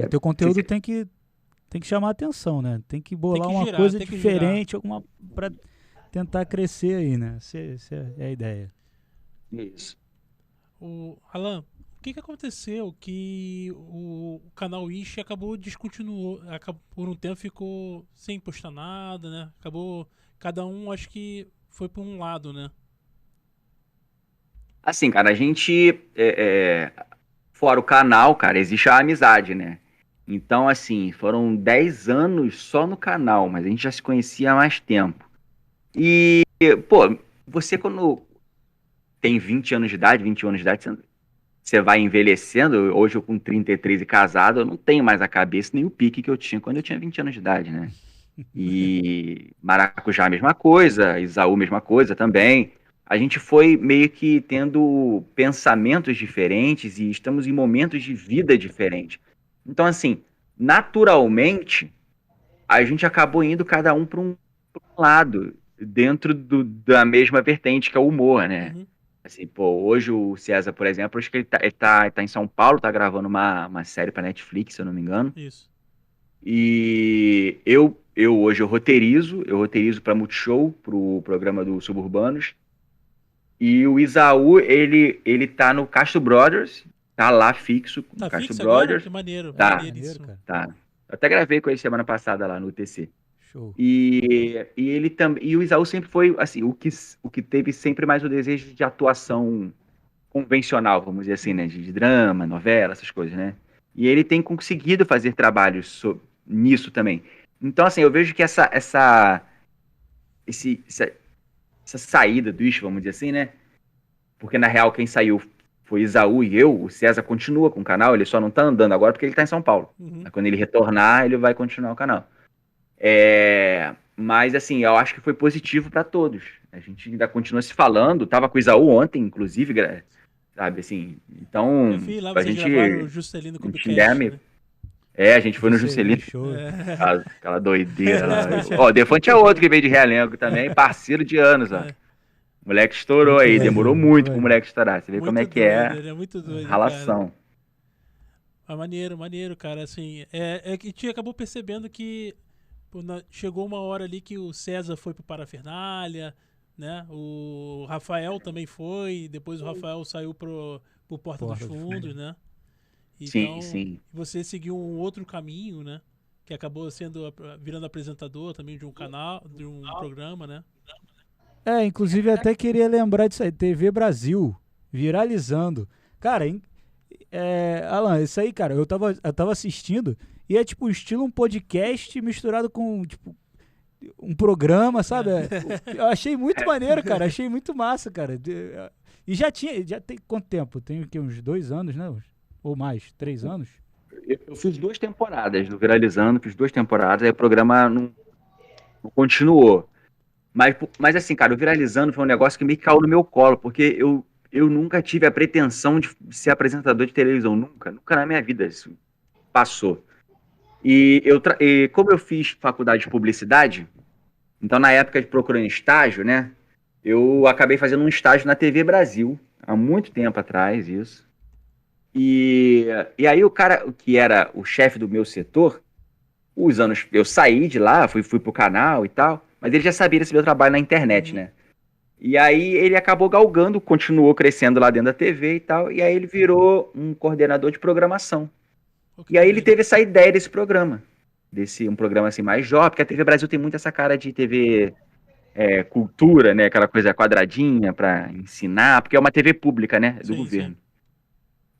Teu conteúdo tem que tem que chamar a atenção, né? Tem que bolar que uma girar, coisa tem que diferente, alguma para tentar crescer aí, né? Essa é a ideia. Isso. Alan, o que aconteceu que o canal Ishi acabou descontinuou, por um tempo ficou sem postar nada, né? Acabou, cada um acho que foi por um lado, né? Assim, cara, a gente, fora o canal, cara, existe a amizade, né? Então, assim, foram 10 anos só no canal, mas a gente já se conhecia há mais tempo. E, pô, você quando tem 20 anos de idade, 21 anos de idade, você vai envelhecendo. Hoje eu com 33 e casado, eu não tenho mais a cabeça nem o pique que eu tinha quando eu tinha 20 anos de idade, né? E Maracujá, mesma coisa, Isaú, mesma coisa também. A gente foi meio que tendo pensamentos diferentes e estamos em momentos de vida diferentes. Então, assim, naturalmente, a gente acabou indo cada um para um lado, dentro da mesma vertente, que é o humor, né? Uhum, Assim, pô, hoje o César, por exemplo, acho que ele tá em São Paulo, tá gravando uma série pra Netflix, se eu não me engano. isso. E eu hoje eu roteirizo pra Multishow, pro programa do Suburbanos. E o Isaú, ele tá no Castro Brothers, tá lá fixo no Tá Castro fixo agora? Brothers. Que maneiro, Tá, Maneiro, maneiríssimo. cara. tá. Eu até gravei com ele semana passada lá no UTC. Show. E ele também, e o Isaú sempre foi assim, o que teve sempre mais o desejo de atuação convencional, vamos dizer assim, né, de drama, novela, essas coisas, né? E ele tem conseguido fazer trabalhos nisso também. Então, assim, eu vejo que essa saída do Ish, vamos dizer assim, né? Porque na real quem saiu foi Isaú e eu. O César continua com o canal, ele só não tá andando agora porque ele tá em São Paulo. Uhum. Quando ele retornar, ele vai continuar o canal. Mas assim, eu acho que foi positivo para todos. A gente ainda continua se falando. Tava com o Isaú ontem, inclusive, sabe assim. Então, Eu vi lá, a vocês gente, gravaram o Juscelino a com o gente ainda é Cast, amigo. né? A gente foi no Juscelino. Show. Aquela doideira lá. Ó, o Defante é outro que veio de Realengo também, parceiro de anos, ó. É. O moleque estourou Muito aí, maneiro, demorou muito muito pro maneiro. moleque estourar. Você vê Muito como é que doido, é ele é muito doido, cara. ralação. Ah, maneiro, cara. Assim, é que a gente acabou percebendo que pô, chegou uma hora ali que o César foi pro Parafernália, né? O Rafael também foi, depois o Rafael saiu pro Porta dos Porta dos Fundos, né? Sim, Então, sim. você seguiu um outro caminho, né? Que acabou virando apresentador também de um canal, de um programa, né? Inclusive até queria lembrar disso aí, TV Brasil, viralizando. Cara, Alan, isso aí, cara, eu tava assistindo e é tipo estilo um podcast misturado com, tipo, um programa, sabe? Eu achei muito maneiro, cara, achei muito massa, cara. E já tem quanto tempo? Tem o quê? Uns 2 anos, né? Ou mais, 3 anos? Eu fiz 2 temporadas do Viralizando, fiz 2 temporadas, aí o programa não continuou. Mas assim, cara, o Viralizando foi um negócio que meio que caiu no meu colo, porque eu nunca tive a pretensão de ser apresentador de televisão, nunca na minha vida isso passou. E como eu fiz faculdade de publicidade, então na época de procurando estágio, né, eu acabei fazendo um estágio na TV Brasil, há muito tempo atrás, isso. E aí o cara que era o chefe do meu setor, os anos, eu saí de lá, fui pro canal e tal, mas ele já sabia desse meu trabalho na internet, né? E aí ele acabou galgando, continuou crescendo lá dentro da TV e tal, e aí ele virou um coordenador de programação. Pô, que E aí ele maneiro. teve essa ideia desse programa, um programa assim mais jovem, porque a TV Brasil tem muito essa cara de TV cultura, né? Aquela coisa quadradinha para ensinar, porque é uma TV pública, né? Do Sim, governo. sim.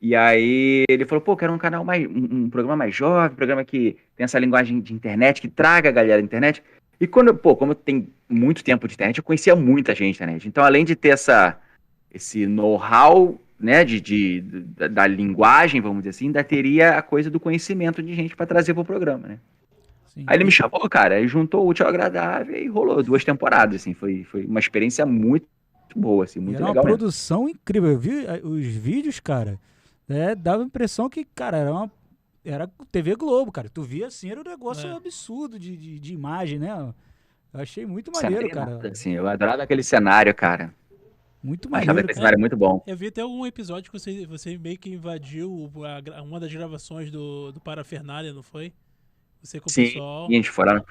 E aí ele falou, pô, quero um canal um programa mais jovem, um programa que tem essa linguagem de internet, que traga a galera da internet. E como eu tenho muito tempo de internet, eu conhecia muita gente da internet. Então, além de ter esse know-how, né, da linguagem, vamos dizer assim, ainda teria a coisa do conhecimento de gente para trazer pro programa, né? Sim. Aí ele me chamou, cara, e juntou o útil ao agradável e rolou 2 temporadas, assim. Foi uma experiência muito boa, assim, E muito era uma legal mesmo. produção incrível. Eu vi os vídeos, cara. Dava a impressão que, cara, era TV Globo, cara. Tu via assim, era um negócio absurdo de imagem, né? Eu achei muito maneiro, cara. Assim, eu adorava aquele cenário, cara. Muito Achava maneiro. aquele cenário muito bom. Eu vi até algum episódio que você meio que invadiu uma das gravações do Parafernália, não foi? Você com o Sim, pessoal. a gente foi lá.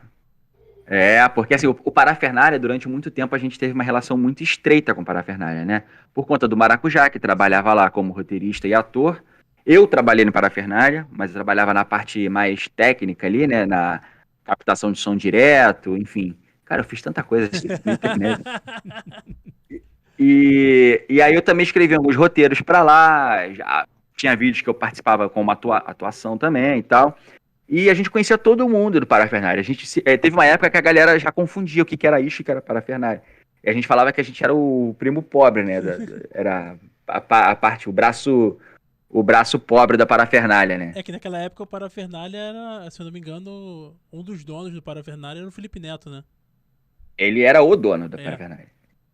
Porque assim, o Parafernália, durante muito tempo, a gente teve uma relação muito estreita com o Parafernália, né? Por conta do Maracujá, que trabalhava lá como roteirista e ator. Eu trabalhei no Parafernália, mas eu trabalhava na parte mais técnica ali, né? Na captação de som direto, enfim. Cara, eu fiz tanta coisa assim, puta merda. E aí eu também escrevi alguns roteiros pra lá, já tinha vídeos que eu participava com uma atuação também e tal. E a gente conhecia todo mundo do Parafernália. Teve uma época que a galera já confundia o que era isso e o que era Parafernália. E a gente falava que a gente era o primo pobre, né? Era a parte, o braço pobre da Parafernália, né? É que naquela época o Parafernália era, se eu não me engano, um dos donos do Parafernália era o Felipe Neto, né? Ele era o dono da É. Parafernália.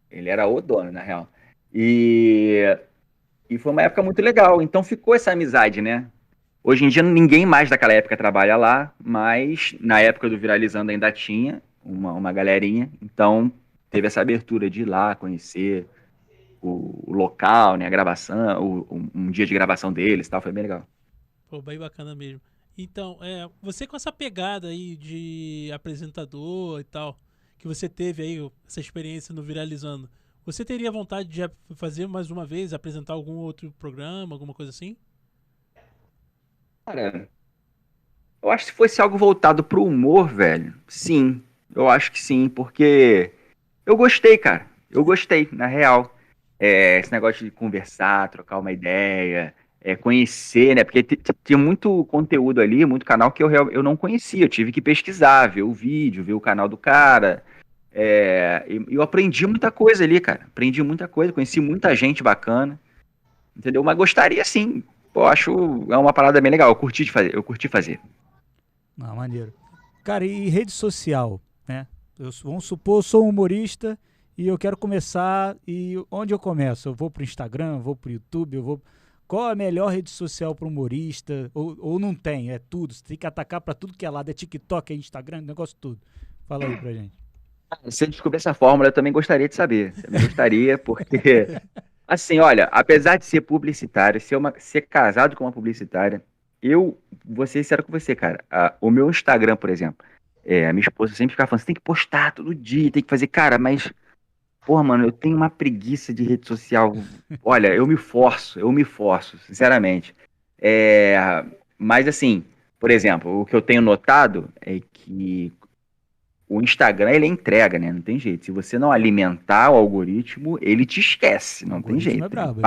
Ele era o dono, na real. E foi uma época muito legal. Então ficou essa amizade, né? Hoje em dia ninguém mais daquela época trabalha lá, mas na época do Viralizando ainda tinha uma galerinha. Então teve essa abertura de ir lá conhecer o local, né? A gravação, um dia de gravação deles e tal. Foi bem legal. Pô, bem bacana mesmo. Então, você com essa pegada aí de apresentador e tal, que você teve aí, essa experiência no Viralizando, você teria vontade de fazer mais uma vez, apresentar algum outro programa, alguma coisa assim? Cara, eu acho que se fosse algo voltado pro humor, velho, sim. Eu acho que sim, porque eu gostei, cara. Eu gostei, na real. Esse negócio de conversar, trocar uma ideia, conhecer, né? Porque tinha muito conteúdo ali, muito canal que eu não conhecia. Eu tive que pesquisar, ver o vídeo, ver o canal do cara. E eu aprendi muita coisa ali, cara. Aprendi muita coisa, conheci muita gente bacana, entendeu? Mas gostaria sim. Pô, acho é uma parada bem legal. Eu curti fazer. Ah, maneiro. Cara, e rede social, né? Vamos supor, eu sou um humorista e eu quero começar. E onde eu começo? Eu vou pro Instagram, eu vou pro YouTube, eu vou. Qual a melhor rede social para humorista? Ou não tem? É tudo. Você tem que atacar para tudo que é lado. É TikTok, é Instagram, negócio tudo. Fala aí pra gente. Se eu descobrir essa fórmula, eu também gostaria de saber. Eu também gostaria, porque, assim, olha, apesar de ser publicitário, ser casado com uma publicitária, eu vou ser sincero com você, cara. O meu Instagram, por exemplo, a minha esposa sempre fica falando, você tem que postar todo dia, tem que fazer, cara, mas, porra, mano, eu tenho uma preguiça de rede social. Olha, eu me forço, sinceramente. Mas, assim, por exemplo, o que eu tenho notado é que o Instagram, ele entrega, né? Não tem jeito. Se você não alimentar o algoritmo, ele te esquece. O Não tem algoritmo jeito. é brabo,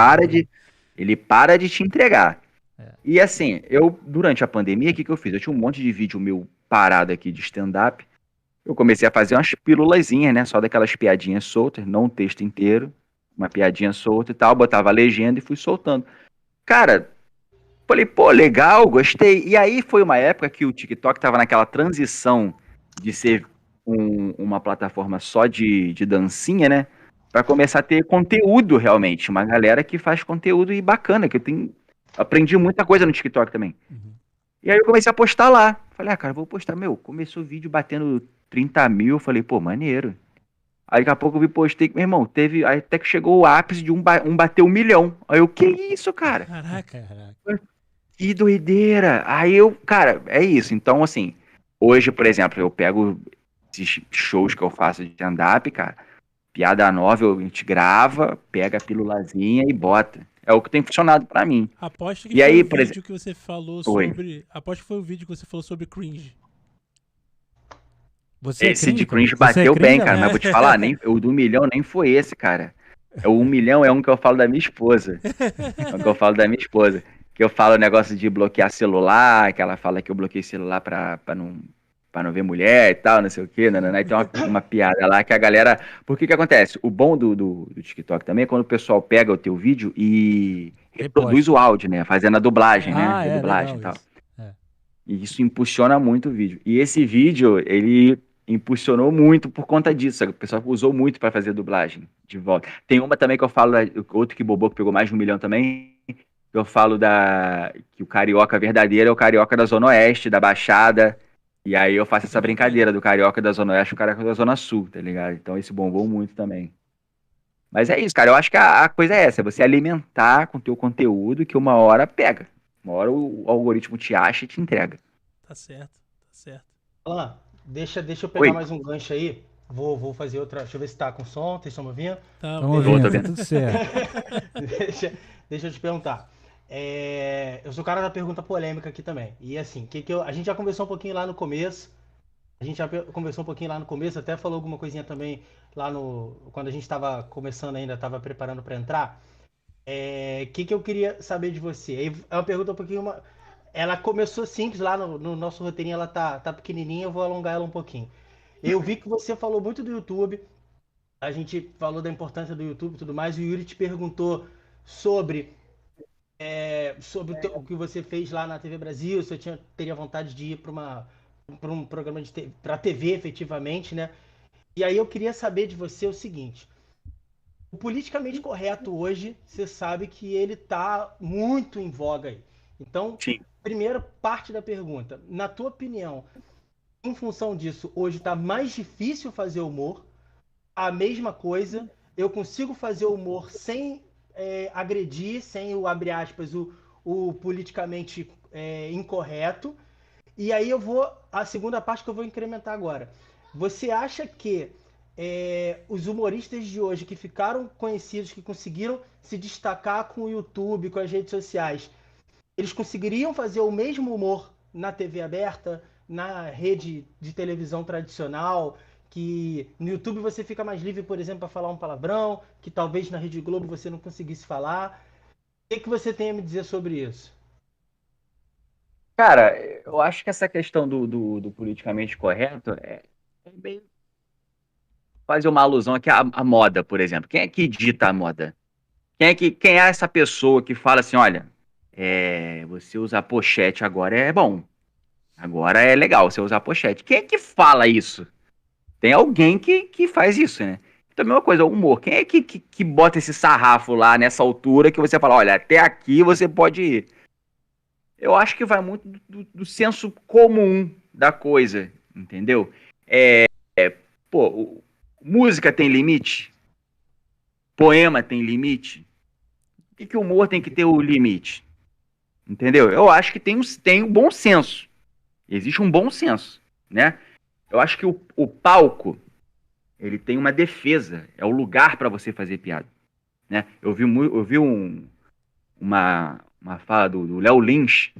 Ele para de te entregar. É. E assim, durante a pandemia, o que eu fiz? Eu tinha um monte de vídeo meu parado aqui de stand-up. Eu comecei a fazer umas pílulazinhas, né? Só daquelas piadinhas soltas, não o texto inteiro. Uma piadinha solta e tal. Botava a legenda e fui soltando. Cara, falei, pô, legal, gostei. E aí foi uma época que o TikTok tava naquela transição de ser uma plataforma só de dancinha, né? Pra começar a ter conteúdo realmente. Uma galera que faz conteúdo e bacana, que aprendi muita coisa no TikTok também. Uhum. E aí eu comecei a postar lá. Falei, cara, vou postar. Começou o vídeo batendo 30 mil. Falei, pô, maneiro. Aí daqui a pouco eu postei, meu irmão, aí até que chegou o ápice de um bater 1 milhão. Aí eu, que isso, cara? Caraca. Que doideira! Aí cara, é isso. Então, assim, hoje, por exemplo, eu pego esses shows que eu faço de stand-up, cara, piada nova, a gente grava, pega a pílulazinha e bota. É o que tem funcionado pra mim. Aposto que E foi aí, o por exemplo, vídeo que você falou Oi. sobre. Aposto que foi o vídeo que você falou sobre cringe. Você esse de cara? cringe Você é bateu bem, cringe, cara, mas vou te falar, o do 1 milhão nem foi esse, cara. O 1 milhão é um que eu falo da minha esposa. É o que eu falo da minha esposa. Que eu falo o negócio de bloquear celular, que ela fala que eu bloqueei celular pra não ver mulher e tal, não sei o quê. E tem uma piada lá que a galera. Por que acontece? O bom do TikTok também é quando o pessoal pega o teu vídeo e reproduz o áudio, né? Fazendo a dublagem, né? Redublagem e tal. Isso. É. E isso impulsiona muito o vídeo. E esse vídeo, ele impulsionou muito por conta disso. O pessoal usou muito para fazer dublagem de volta. Tem uma também que eu falo, outro que bobou, que pegou mais de 1 milhão também. Eu falo que o carioca verdadeiro é o carioca da Zona Oeste, da Baixada. E aí eu faço essa brincadeira do carioca da Zona Oeste e o carioca da Zona Sul, tá ligado? Então esse bombou muito também. Mas é isso, cara. Eu acho que a coisa é essa, é você alimentar com o teu conteúdo que uma hora pega. Uma hora o algoritmo te acha e te entrega. Tá certo. certo. Alan, deixa eu pegar Oi. mais um gancho aí. Vou fazer outra. Deixa eu ver se tá com som. Vocês estão me ouvindo? Tá, Estamos beleza. ouvindo, Tô tá vendo. tudo certo. Deixa eu te perguntar. Eu sou o cara da pergunta polêmica aqui também. E assim, a gente já conversou um pouquinho lá no começo. A gente já conversou um pouquinho lá no começo, até falou alguma coisinha também lá no. Quando a gente estava começando ainda, estava preparando para entrar. Que eu queria saber de você? É uma pergunta um pouquinho. Ela começou simples lá no nosso roteirinho, ela tá pequenininha, eu vou alongar ela um pouquinho. Eu vi que você falou muito do YouTube, a gente falou da importância do YouTube e tudo mais, e o Yuri te perguntou sobre, sobre o que você fez lá na TV Brasil, se você teria vontade de ir para um programa para TV efetivamente, né? E aí eu queria saber de você o seguinte: o politicamente correto hoje, você sabe que ele tá muito em voga aí. Então, Sim. primeira parte da pergunta, na tua opinião, em função disso, hoje está mais difícil fazer humor? A mesma coisa, eu consigo fazer humor sem agredir, sem o, abre aspas, o politicamente incorreto. E aí a segunda parte que eu vou incrementar agora. Você acha que os humoristas de hoje que ficaram conhecidos, que conseguiram se destacar com o YouTube, com as redes sociais, eles conseguiriam fazer o mesmo humor na TV aberta, na rede de televisão tradicional, que no YouTube você fica mais livre, por exemplo, para falar um palavrão, que talvez na Rede Globo você não conseguisse falar. O que você tem a me dizer sobre isso? Cara, eu acho que essa questão do politicamente correto é bem fazer uma alusão aqui à moda, por exemplo. Quem é que dita a moda? Quem é essa pessoa que fala assim, olha, você usar pochete agora é bom. Agora é legal você usar pochete. Quem é que fala isso? Tem alguém que faz isso, né? Então, a mesma coisa, o humor. Quem é que bota esse sarrafo lá nessa altura que você fala, olha, até aqui você pode ir? Eu acho que vai muito do senso comum da coisa, entendeu? Pô, música tem limite? Poema tem limite? Por que o humor tem que ter o limite? Entendeu? Eu acho que tem um bom senso. Existe um bom senso, né? Eu acho que o palco, ele tem uma defesa. É o lugar para você fazer piada, né? Eu vi uma fala do Léo Lins,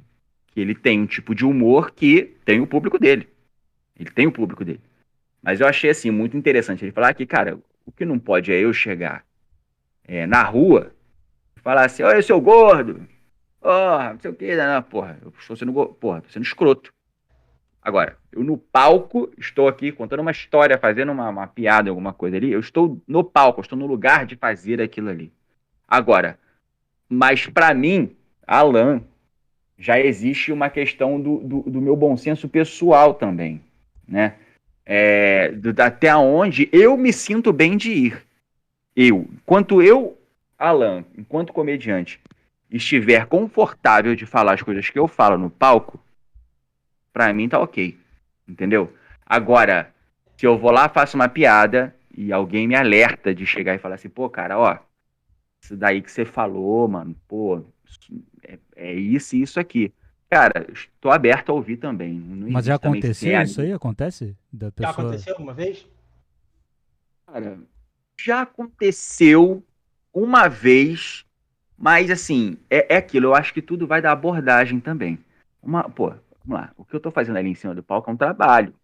que ele tem um tipo de humor que tem o público dele. Ele tem o público dele. Mas eu achei, assim, muito interessante ele falar que, cara, o que não pode é eu chegar na rua e falar assim, olha, seu gordo, porra, não sei o que, não, porra, eu estou sendo, porra, tô sendo escroto. Agora, eu no palco, estou aqui contando uma história, fazendo uma piada, alguma coisa ali, eu estou no palco, eu estou no lugar de fazer aquilo ali. Agora, mas para mim, Alan, já existe uma questão do meu bom senso pessoal também, né? Até onde eu me sinto bem de ir. Alan, enquanto comediante, estiver confortável de falar as coisas que eu falo no palco, pra mim tá ok, entendeu? Agora, se eu vou lá, faço uma piada e alguém me alerta de chegar e falar assim, pô, cara, ó, isso daí que você falou, mano, pô, é isso e isso aqui. Cara, estou aberto a ouvir também. Não Mas já existe também aconteceu isso aí? Acontece? Da Já pessoa. aconteceu alguma vez? Cara, já aconteceu uma vez, mas assim, é aquilo, eu acho que tudo vai da abordagem também. Pô, vamos lá, o que eu tô fazendo ali em cima do palco é um trabalho.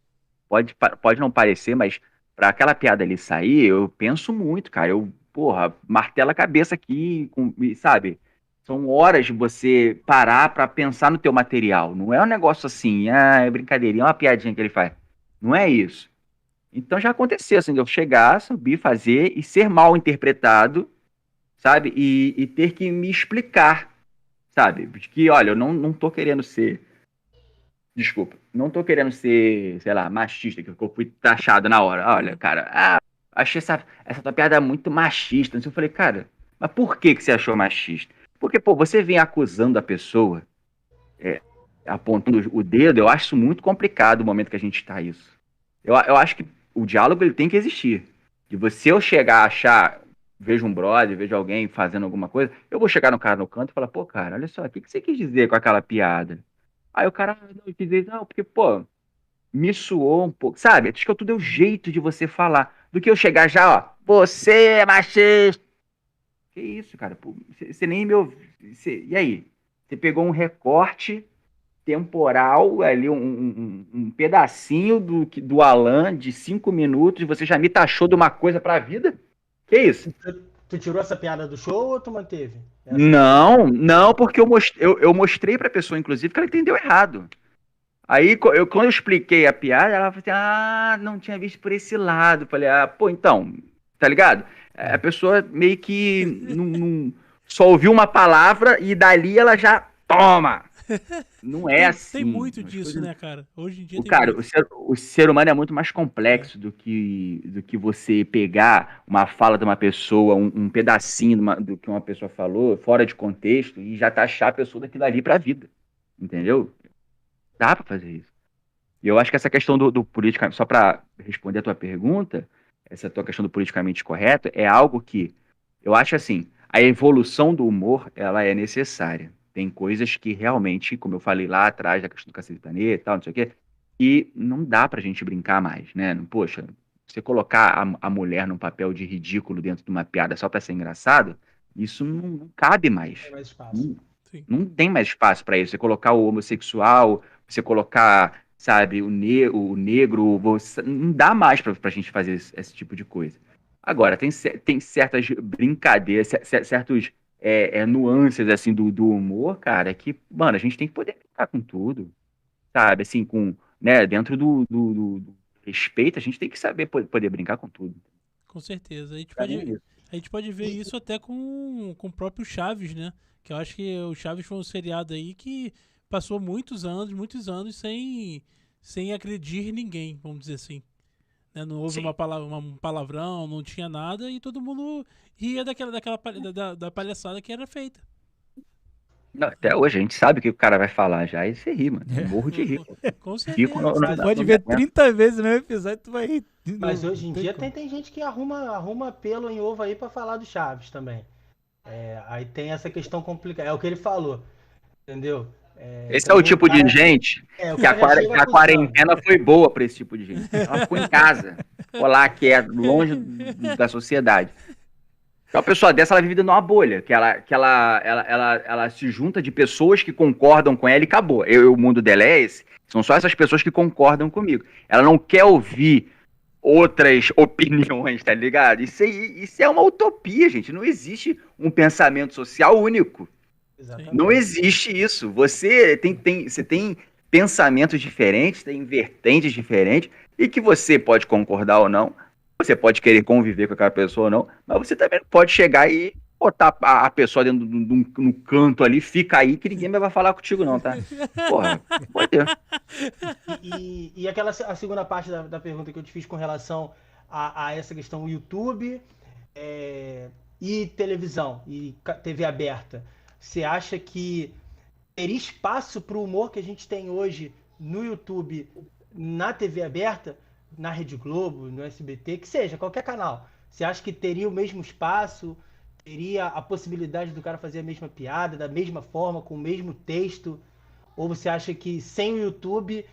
Pode não parecer, mas para aquela piada ali sair, eu penso muito, cara. Eu, porra, martelo a cabeça aqui, sabe? São horas de você parar para pensar no teu material. Não é um negócio assim, é brincadeirinha, é uma piadinha que ele faz. Não é isso. Então já aconteceu, assim, de eu chegar, subir, fazer e ser mal interpretado, sabe? E ter que me explicar, sabe? De que, olha, eu não tô querendo ser. Desculpa, não tô querendo ser, sei lá, machista, que eu fui taxado na hora. Olha, cara, achei essa tua piada muito machista. Então eu falei, cara, mas por que você achou machista? Porque, pô, você vem acusando a pessoa, apontando o dedo, eu acho isso muito complicado o momento que a gente tá isso. Eu acho que o diálogo ele tem que existir. De você eu chegar a achar, vejo um brother, vejo alguém fazendo alguma coisa, eu vou chegar no cara no canto e falar, pô, cara, olha só, o que você quis dizer com aquela piada? Aí o cara, não, eu quis dizer, não, porque, pô, me soou um pouco, sabe? Acho que tudo é o jeito de você falar. Do que eu chegar já, ó, você é machista. Que isso, cara? Pô, você nem me ouviu. E aí? Você pegou um recorte temporal ali, um pedacinho do Alan de 5 minutos, e você já me taxou de uma coisa pra vida? Que isso? Tu tirou essa piada do show ou tu manteve? Não, porque eu mostrei pra pessoa, inclusive, que ela entendeu errado. Aí, quando eu expliquei a piada, ela falou assim, não tinha visto por esse lado. Falei, pô, então, tá ligado? A pessoa meio que só ouviu uma palavra e dali ela já toma. Não é assim. Tem muito disso, né, cara? Hoje em dia Cara, o ser humano é muito mais complexo do que você pegar uma fala de uma pessoa, um pedacinho do que uma pessoa falou, fora de contexto, e já taxar a pessoa daquilo ali pra vida. Entendeu? Dá pra fazer isso. E eu acho que essa questão do politicamente, só para responder a tua pergunta, essa tua questão do politicamente correto é algo que eu acho assim, a evolução do humor, ela é necessária. Tem coisas que realmente, como eu falei lá atrás, da questão do Cacete do Planeta e tal, não sei o quê, e não dá pra gente brincar mais, né? Poxa, você colocar a mulher num papel de ridículo dentro de uma piada só pra ser engraçado, isso não cabe mais. Tem mais espaço. Não tem mais espaço pra isso. Você colocar o homossexual, você colocar, sabe, o negro, não dá mais pra gente fazer esse tipo de coisa. Agora, tem certas brincadeiras, certos nuances, assim, do humor, cara, que, mano, a gente tem que poder brincar com tudo, sabe? Assim, né, dentro do respeito, a gente tem que saber poder brincar com tudo. Com certeza. Pra mim é isso. A gente pode ver isso até com o próprio Chaves, né? Que eu acho que o Chaves foi um seriado aí que passou muitos anos sem agredir ninguém, vamos dizer assim. Né? Não houve Sim. um palavrão, não tinha nada e todo mundo ria da palhaçada que era feita. Não, até hoje a gente sabe o que o cara vai falar já e você ri, mano. Eu morro de rir. Com certeza. Tu pode ver 30 vezes no mesmo episódio, tu vai rir. Mas hoje em dia tem gente que arruma pelo em ovo aí pra falar do Chaves também. Aí tem essa questão complicada. É o que ele falou, entendeu? Esse é o tipo de gente que a quarentena foi boa pra esse tipo de gente. Ela ficou em casa, ficou lá quieto, longe da sociedade. Uma pessoa dessa, ela vive dentro de uma bolha, que ela se junta de pessoas que concordam com ela e acabou. O mundo dela é esse. São só essas pessoas que concordam comigo. Ela não quer ouvir outras opiniões, tá ligado? Isso é uma utopia, gente. Não existe um pensamento social único. Exatamente. Não existe isso. Você tem pensamentos diferentes, tem vertentes diferentes, e que você pode concordar ou não, você pode querer conviver com aquela pessoa ou não, mas você também pode chegar e botar a pessoa dentro no canto ali, fica aí que ninguém vai falar contigo não, tá? Porra, pode ter. E a segunda parte da pergunta que eu te fiz com relação a essa questão YouTube e televisão e TV aberta, você acha que teria espaço para o humor que a gente tem hoje no YouTube, na TV aberta, na Rede Globo, no SBT, que seja, qualquer canal? Você acha que teria o mesmo espaço? Teria a possibilidade do cara fazer a mesma piada, da mesma forma, com o mesmo texto? Ou você acha que sem o YouTube,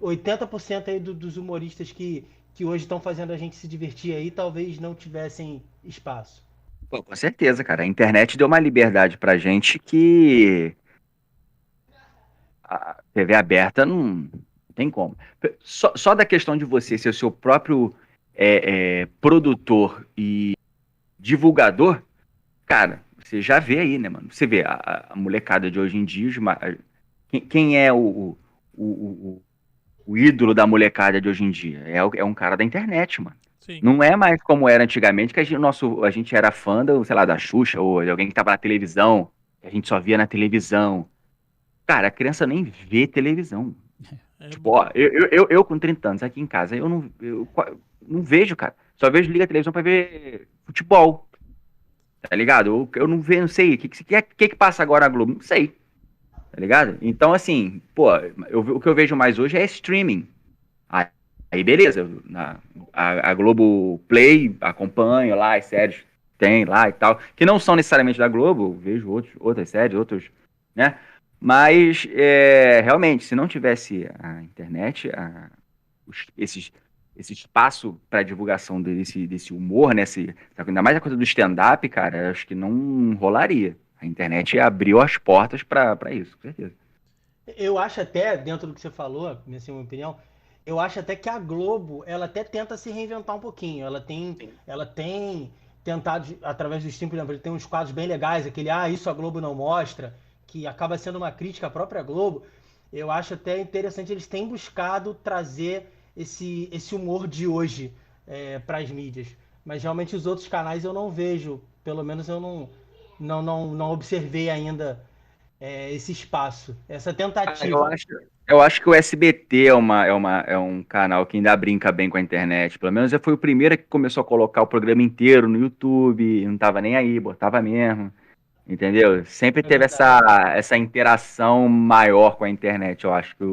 80% aí dos humoristas que hoje estão fazendo a gente se divertir aí, talvez não tivessem espaço? Pô, com certeza, cara. A internet deu uma liberdade pra gente que a TV aberta não tem como. Só da questão de você ser o seu próprio produtor e divulgador, cara, você já vê aí, né, mano? Você vê a molecada de hoje em dia, quem é o ídolo da molecada de hoje em dia? É um cara da internet, mano. Sim. Não é mais como era antigamente, que a gente era fã sei lá, da Xuxa, ou de alguém que tava na televisão, que a gente só via na televisão. Cara, a criança nem vê televisão. Tipo, ó, eu com 30 anos aqui em casa, eu não vejo, cara. Só ligo a televisão pra ver futebol. Tá ligado? Eu não vejo, não sei. O que passa agora na Globo? Não sei. Tá ligado? Então, assim, pô, o que eu vejo mais hoje é streaming. Aí beleza, a Globo Play, acompanho lá as séries, tem lá e tal, que não são necessariamente da Globo, vejo outras séries, outros, né? Mas, realmente, se não tivesse a internet, esse espaço para divulgação desse humor, né? Ainda mais a coisa do stand-up, cara, acho que não rolaria. A internet abriu as portas para isso, com certeza. Eu acho até, dentro do que você falou, nessa minha opinião, eu acho até que a Globo, ela até tenta se reinventar um pouquinho. Ela tem tentado, através do stream, por exemplo, ele tem uns quadros bem legais, aquele, isso a Globo não mostra, que acaba sendo uma crítica à própria Globo. Eu acho até interessante, eles têm buscado trazer esse humor de hoje para as mídias. Mas realmente os outros canais eu não vejo, pelo menos eu não observei ainda esse espaço, essa tentativa. Eu acho que o SBT é um canal que ainda brinca bem com a internet. Pelo menos foi o primeiro que começou a colocar o programa inteiro no YouTube, não tava nem aí, botava mesmo. Entendeu? Sempre teve essa interação maior com a internet. Eu acho que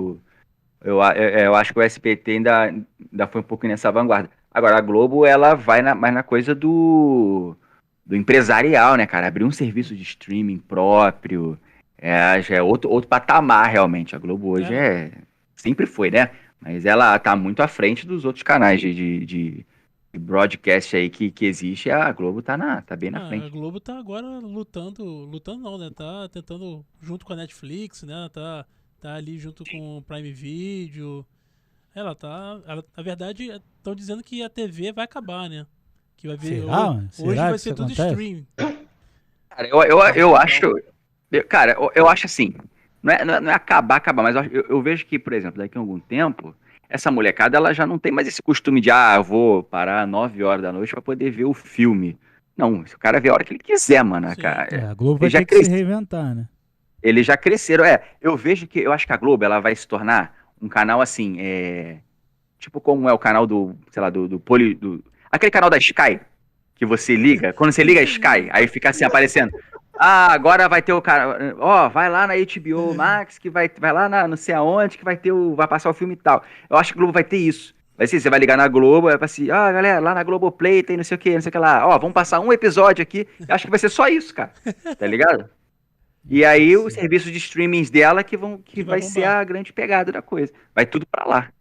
eu acho que o SBT ainda foi um pouquinho nessa vanguarda. Agora, a Globo, ela vai mais na coisa do empresarial, né, cara? Abrir um serviço de streaming próprio. Já é outro patamar, realmente. A Globo hoje sempre foi, né? Mas ela tá muito à frente dos outros canais de broadcast aí que existe. A Globo tá bem na frente. A Globo tá agora lutando não, né? Tá tentando, junto com a Netflix, né? Tá ali junto com o Prime Video. Na verdade, estão dizendo que a TV vai acabar, né? Que vai ver, hoje vai ser tudo stream. Cara, eu acho... Cara, eu acho assim, não é acabar, mas eu vejo que, por exemplo, daqui a algum tempo, essa molecada, ela já não tem mais esse costume de, eu vou parar 9 horas da noite pra poder ver o filme. Não, o cara vê a hora que ele quiser, mano, cara. A Globo vai ter que se reinventar, né? Eles já cresceram, eu acho que a Globo, ela vai se tornar um canal assim, tipo como é o canal sei lá, aquele canal da Sky, que você liga, quando você liga a Sky, aí fica assim, aparecendo, agora vai ter o cara, vai lá na HBO Max, que vai lá não sei aonde, que vai passar o filme e tal. Eu acho que a Globo vai ter isso. Vai ser, você vai ligar na Globo, vai assim, galera, lá na Globoplay tem não sei o que lá, vamos passar um episódio aqui. Eu acho que vai ser só isso, cara, tá ligado? E aí o serviço de streamings dela que vai ser a grande pegada da coisa. Vai tudo pra lá.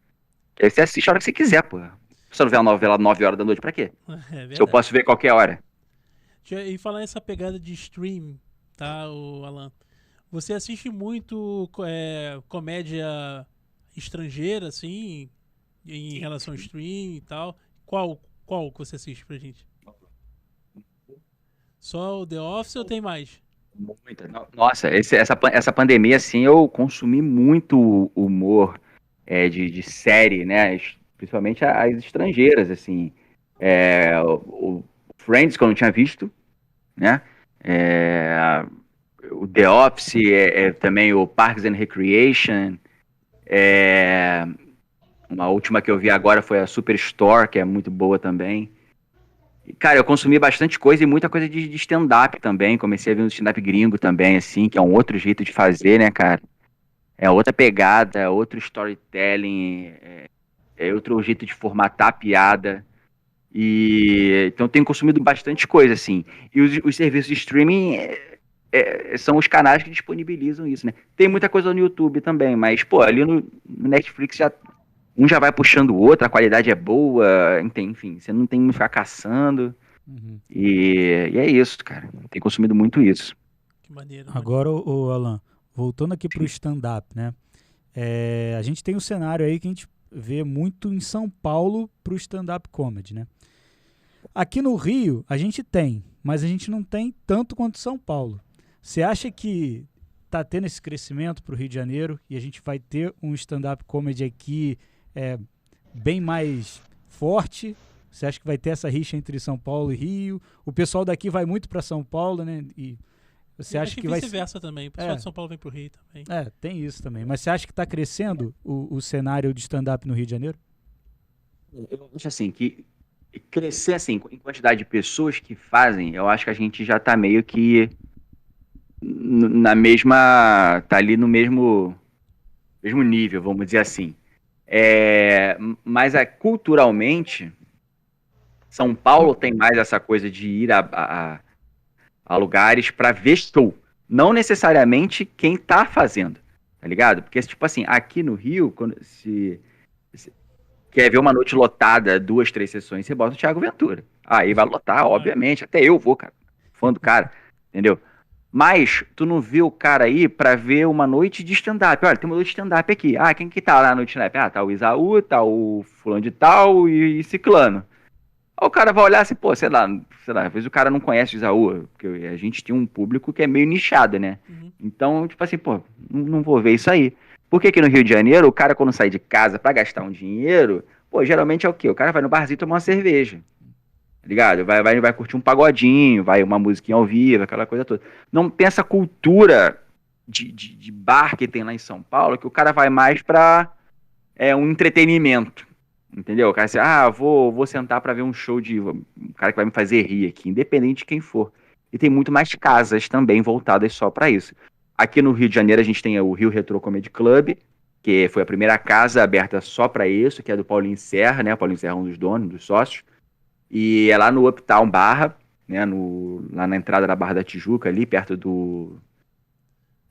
Aí você assiste a hora que você quiser, pô. Você não vê uma novela 9 horas da noite, pra quê? Se eu posso ver qualquer hora. E falar essa pegada de stream, tá, Alan? Você assiste muito comédia estrangeira, assim, em relação ao stream e tal? Qual que você assiste pra gente? Só o The Office ou tem mais? Muita. Nossa, essa pandemia, assim, eu consumi muito humor de série, né? Principalmente as estrangeiras, assim. O Friends, que eu não tinha visto, né? O The Office, também o Parks and Recreation. Uma última que eu vi agora foi a Superstore, que é muito boa também. Cara, eu consumi bastante coisa e muita coisa de stand-up também. Comecei a ver um stand-up gringo também, assim, que é um outro jeito de fazer, né, cara? É outra pegada, é outro storytelling, é outro jeito de formatar a piada. Então tenho consumido bastante coisa, assim. E os serviços de streaming são os canais que disponibilizam isso, né? Tem muita coisa no YouTube também, mas, pô, ali no Netflix um já vai puxando o outro, a qualidade é boa, enfim, você não tem que ficar caçando. Uhum. E é isso, cara. Tem consumido muito isso. Que maneiro. Agora, o Alan, voltando aqui pro stand-up, né? A gente tem um cenário aí que a gente vê muito em São Paulo pro stand-up comedy, né? Aqui no Rio, a gente tem, mas a gente não tem tanto quanto São Paulo. Você acha que tá tendo esse crescimento pro Rio de Janeiro e a gente vai ter um stand-up comedy aqui bem mais forte? Você acha que vai ter essa rixa entre São Paulo e Rio? O pessoal daqui vai muito para São Paulo, né? E você acha que vai vice-versa também. O pessoal de São Paulo vem pro Rio também. Tem isso também. Mas você acha que está crescendo o cenário de stand-up no Rio de Janeiro? Eu acho assim que crescer assim em quantidade de pessoas que fazem, eu acho que a gente já tá meio que tá ali no mesmo nível, vamos dizer assim. Mas culturalmente, São Paulo tem mais essa coisa de ir a lugares para ver show. Não necessariamente quem tá fazendo, tá ligado? Porque, tipo assim, aqui no Rio, quando se quer ver uma noite lotada, 2, 3 sessões, você bota o Thiago Ventura. Aí vai lotar, obviamente. Até eu vou, cara. Fã do cara, entendeu? Mas tu não viu o cara aí pra ver uma noite de stand-up. Olha, tem uma noite de stand-up aqui. Ah, quem que tá lá na noite de stand-up? Ah, tá o Isaú, tá o fulano de tal e ciclano. Aí o cara vai olhar assim, pô, sei lá, às vezes o cara não conhece o Isaú, porque a gente tem um público que é meio nichado, né? Então, tipo assim, pô, não vou ver isso aí. Porque aqui no Rio de Janeiro, o cara quando sai de casa pra gastar um dinheiro, pô, geralmente é o quê? O cara vai no barzinho tomar uma cerveja, tá ligado? Vai curtir um pagodinho, vai uma musiquinha ao vivo, aquela coisa toda. Não tem essa cultura de bar que tem lá em São Paulo, que o cara vai mais pra um entretenimento. Entendeu? O cara assim, vou sentar pra ver um show de um cara que vai me fazer rir aqui, independente de quem for. E tem muito mais casas também voltadas só pra isso. Aqui no Rio de Janeiro a gente tem o Rio Retro Comedy Club, que foi a primeira casa aberta só pra isso, que é do Paulinho Serra, né? O Paulinho Serra é um dos donos, dos sócios. E é lá no Uptown Barra, né? Lá na entrada da Barra da Tijuca, ali perto de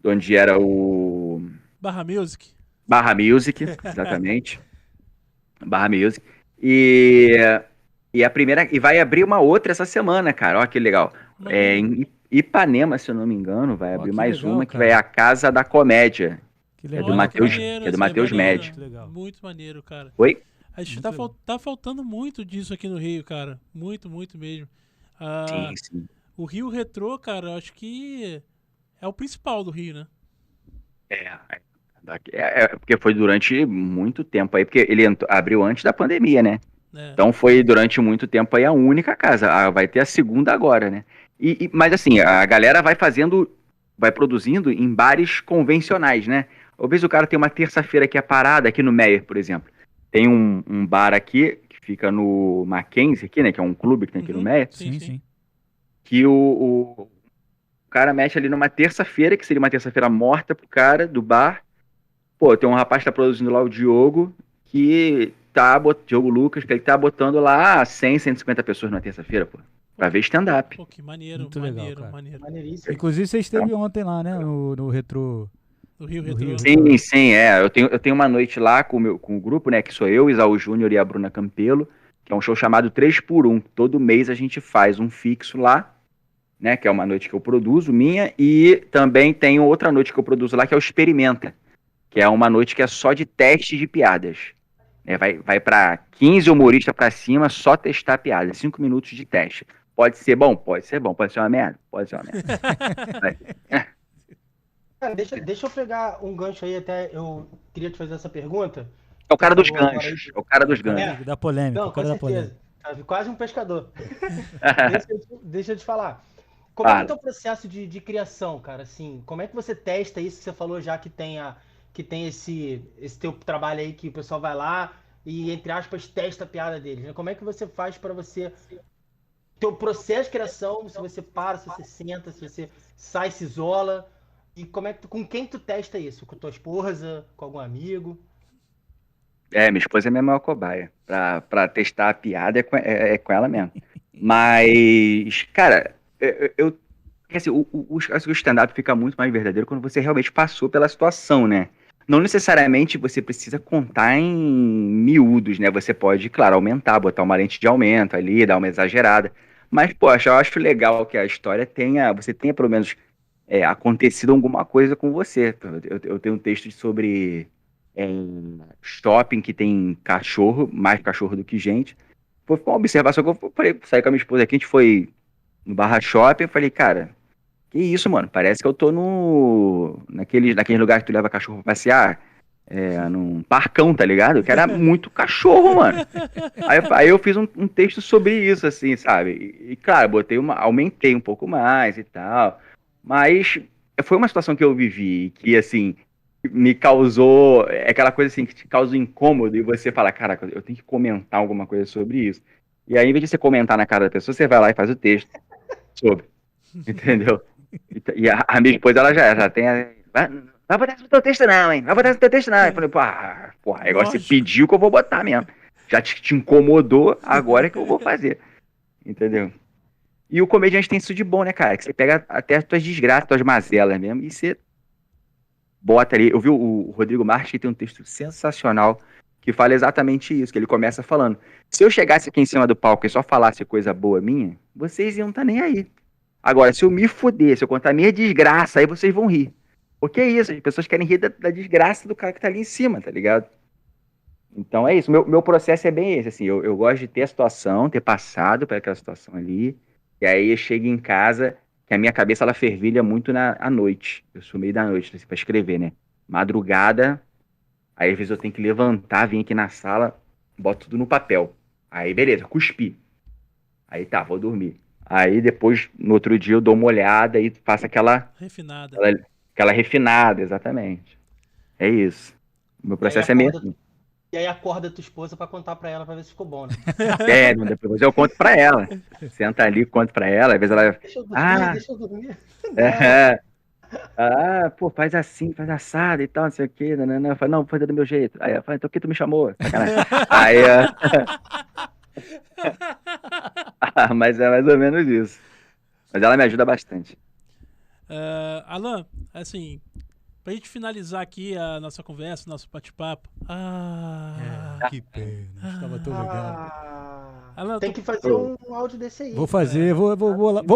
onde era o Barra Music. Barra Music, exatamente. Barra Music. E a primeira. E vai abrir uma outra essa semana, cara. Olha que legal. Em Ipanema, se eu não me engano, vai abrir mais legal, uma, cara. que vai a Casa da Comédia. Que É legal. do Matheus, maneiro, é do isso Matheus é maneiro. Med. Legal. Muito maneiro, cara. Oi? A gente Muito legal. tá faltando muito disso aqui no Rio, cara. Muito, muito mesmo. Ah, Sim. o Rio Retrô, cara, eu acho que é o principal do Rio, né? Porque foi durante muito tempo aí, porque ele abriu antes da pandemia, né? É. Então foi durante muito tempo aí a única casa. Vai ter a segunda agora, né? Mas assim, a galera vai produzindo em bares convencionais, né? Às vezes o cara tem uma terça-feira que é parada, aqui no Meyer, por exemplo. Tem um bar aqui, que fica no Mackenzie aqui, né? Que é um clube que tem aqui no Meyer. Sim. Que o cara mexe ali numa terça-feira, que seria uma terça-feira morta pro cara do bar. Pô, tem um rapaz que tá produzindo lá, o Diogo, Diogo Lucas, que ele tá botando lá 100, 150 pessoas na terça-feira, pô. Pra ver stand-up. Pô, que maneiro, Muito legal, maneiro, cara. maneiro. Maneiríssimo. Inclusive você esteve ontem lá, né? No Retro. Do Rio Do Retrô. Rio. Sim, eu tenho uma noite lá com o grupo, né, que sou eu, Isaú Júnior e a Bruna Campelo, que é um show chamado 3x1. Todo mês a gente faz um fixo lá, né, que é uma noite que eu produzo, minha, e também tem outra noite que eu produzo lá, que é o Experimenta, que é uma noite que é só de teste de piadas. Vai para 15 humoristas pra cima, só testar piadas, 5 minutos de teste. Pode ser bom, pode ser uma merda, pode ser uma merda. Cara, deixa eu pegar um gancho aí, até eu queria te fazer essa pergunta. É o cara dos Você falou agora ganchos, é o cara dos ganchos. É. Da polêmica, Não, o com cara da polêmica. certeza. Quase um pescador. Deixa eu te falar. Como é que é o teu processo de criação, cara? Assim, como é que você testa isso que você falou já que tem esse teu trabalho aí que o pessoal vai lá e, entre aspas, testa a piada deles, né? Como é que você faz para você teu processo de criação, se você para, se você senta, se você sai, se isola, e com quem tu testa isso? Com tua esposa, com algum amigo? Minha esposa é minha maior cobaia. Pra testar a piada é com ela mesmo. Mas, cara, assim, o stand-up fica muito mais verdadeiro quando você realmente passou pela situação, né? Não necessariamente você precisa contar em miúdos, né? Você pode, claro, aumentar, botar uma lente de aumento ali, dar uma exagerada. Mas, poxa, eu acho legal que a história você tenha pelo menos acontecido alguma coisa com você. Eu tenho um texto sobre shopping que tem cachorro, mais cachorro do que gente. Foi uma observação que eu falei, saí com a minha esposa aqui, a gente foi no Barra Shopping, eu falei, cara, que isso, mano, parece que eu tô naquele lugar que tu leva cachorro pra passear, num parcão, tá ligado? Que era muito cachorro, mano. Aí eu fiz um texto sobre isso, assim, sabe? E claro, aumentei um pouco mais e tal, mas foi uma situação que eu vivi, que, assim, me causou aquela coisa assim que te causa um incômodo e você fala, caraca, eu tenho que comentar alguma coisa sobre isso. E aí, em vez de você comentar na cara da pessoa, você vai lá e faz o texto sobre. Entendeu? E a minha esposa, ela já tem vai botar isso no teu texto não, hein? Vai botar isso no teu texto não. Eu falei, porra, agora você pediu que eu vou botar mesmo. Já te incomodou, agora é que eu vou fazer. Entendeu? E o comediante tem isso de bom, né, cara? Que você pega até as tuas desgraças, tuas mazelas mesmo, e você bota ali. Eu vi o Rodrigo Marques, que tem um texto sensacional que fala exatamente isso, que ele começa falando: se eu chegasse aqui em cima do palco e só falasse coisa boa minha, vocês iam estar nem aí. Agora, se eu me fuder, se eu contar minha desgraça, aí vocês vão rir. Porque é isso, as pessoas querem rir da desgraça do cara que tá ali em cima, tá ligado? Então é isso, meu processo é bem esse, assim, eu gosto de ter a situação, ter passado por aquela situação ali, e aí eu chego em casa, que a minha cabeça ela fervilha muito à noite, eu sou meio da noite, assim, pra escrever, né? Madrugada, aí às vezes eu tenho que levantar, vir aqui na sala, boto tudo no papel, aí beleza, cuspi, aí tá, vou dormir. Aí depois, no outro dia, eu dou uma olhada e faço aquela Refinada. aquela refinada, exatamente. É isso. O meu processo é mesmo. E aí acorda tua esposa pra contar pra ela, pra ver se ficou bom, né? Depois eu conto pra ela. Senta ali, conto pra ela, às vezes ela... Deixa eu dormir. Pô, faz assim, faz assado e tal, não sei o quê. Eu falo, não, faz do meu jeito. Aí eu falo, então o que tu me chamou? Aí, mas é mais ou menos isso. Mas ela me ajuda bastante. Alan, assim, pra gente finalizar aqui a nossa conversa, nosso bate-papo. Que pena, estava tão legal. Alan, tem que fazer um áudio desse aí. Vou fazer, vou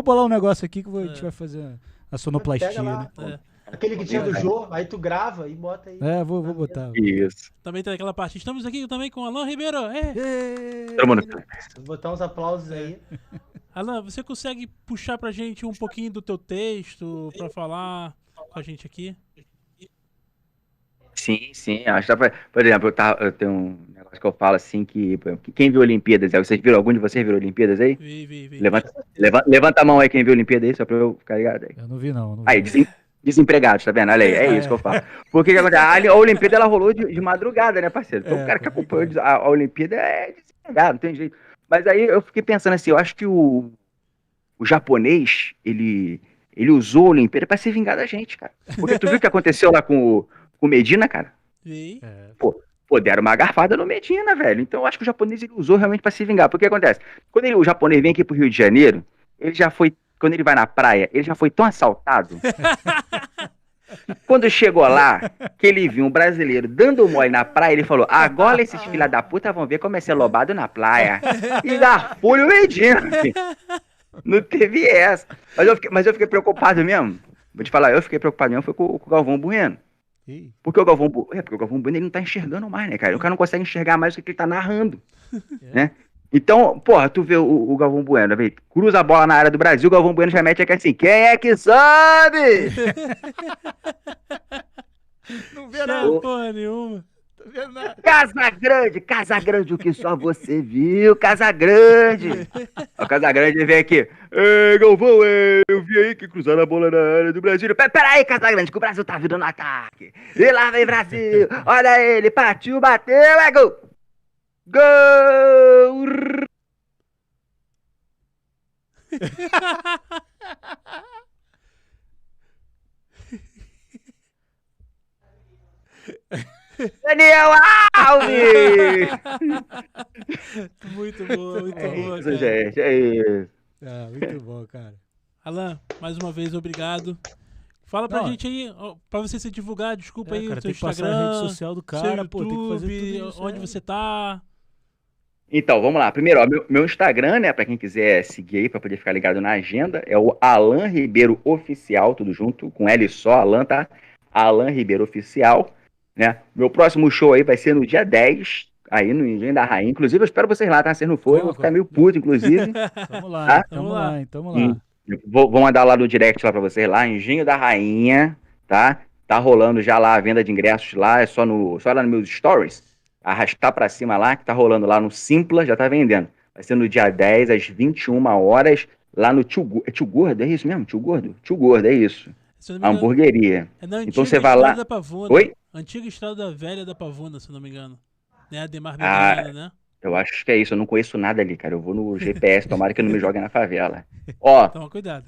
bolar um negócio aqui que a gente vai fazer a sonoplastia, lá, né? Aquele que tinha do Jô, aí tu grava e bota aí. Vou botar. Isso. Também tem aquela parte. Estamos aqui também com o Alan Ribeiro. Todo mundo. Vou botar uns aplausos aí. Alan, você consegue puxar pra gente um pouquinho do teu texto pra falar com a gente aqui? Sim. Acho que por exemplo, eu tenho um negócio que eu falo assim que quem viu Olimpíadas, vocês viram? Algum de vocês viu Olimpíadas aí? Vi. Levanta a mão aí quem viu Olimpíadas aí, só pra eu ficar ligado aí. Eu não vi não. Aí, desempregados, tá vendo? Olha aí, é isso que eu falo. Porque a Olimpíada ela rolou de madrugada, né, parceiro? Então o cara que acompanhou a Olimpíada é desempregado, não tem jeito. Mas aí eu fiquei pensando assim, eu acho que o japonês, ele usou a Olimpíada pra se vingar da gente, cara. Porque tu viu o que aconteceu lá com o Medina, cara? Vi. Pô, deram uma garfada no Medina, velho. Então eu acho que o japonês ele usou realmente pra se vingar. Porque o que acontece? Quando o japonês vem aqui pro Rio de Janeiro, ele já foi, quando ele vai na praia, ele já foi tão assaltado. Quando chegou lá, que ele viu um brasileiro dando mole na praia, ele falou: agora esses filha da puta vão ver como é ser lobado na praia. E garfou o Medina, filho. Não teve essa. Mas eu fiquei preocupado mesmo. Vou te falar, eu fiquei preocupado mesmo foi com o Galvão Bueno. Porque o Galvão Bueno ele não tá enxergando mais, né, cara? O cara não consegue enxergar mais o que ele tá narrando, né? Então, porra, tu vê o Galvão Bueno, vê, cruza a bola na área do Brasil, o Galvão Bueno já mete aqui assim, quem é que sabe? Não vê nada. Porra nenhuma. Casa Grande, o que só você viu, Casa Grande. O Casa Grande vem aqui, Galvão, eu vi aí que cruzaram a bola na área do Brasil. Peraí, Casa Grande, que o Brasil tá vindo no ataque. E lá vem Brasil, olha ele, partiu, bateu, é gol. Gol! Daniel Alves! Muito boa, Isso, cara. gente, é isso. Muito bom, cara. Alan, mais uma vez, obrigado. Fala pra gente aí, pra você se divulgar, desculpa aí, cara, o seu tem que passar na rede social do cara, seu pô, tem que fazer YouTube, tudo isso, onde você tá. Então, vamos lá. Primeiro, ó, meu Instagram, né, pra quem quiser seguir aí, pra poder ficar ligado na agenda, é o Alan Ribeiro Oficial, tudo junto, com L só, Alan, tá? Alan Ribeiro Oficial, né? Meu próximo show aí vai ser no dia 10, aí no Engenho da Rainha. Inclusive, eu espero vocês lá, tá? Se não for, eu vou ficar meio puto, inclusive. Tamo lá, Tá? tamo lá. Vou mandar lá no direct lá pra vocês lá, Engenho da Rainha, tá? Tá rolando já lá a venda de ingressos lá, é só lá nos meus stories. Arrastar pra cima lá, que tá rolando lá no Simpla, já tá vendendo. Vai ser no dia 10, às 21 horas, lá no Tio Gordo, é isso mesmo? Tio Gordo, é isso. A hamburgueria. É na então você vai lá... da Pavuna. Oi? Antiga Estrada Velha da Pavuna, se não me engano. Né? Ademar Medina, né? Eu acho que é isso, eu não conheço nada ali, cara. Eu vou no GPS, tomara que não me joguem na favela. Ó. Toma cuidado.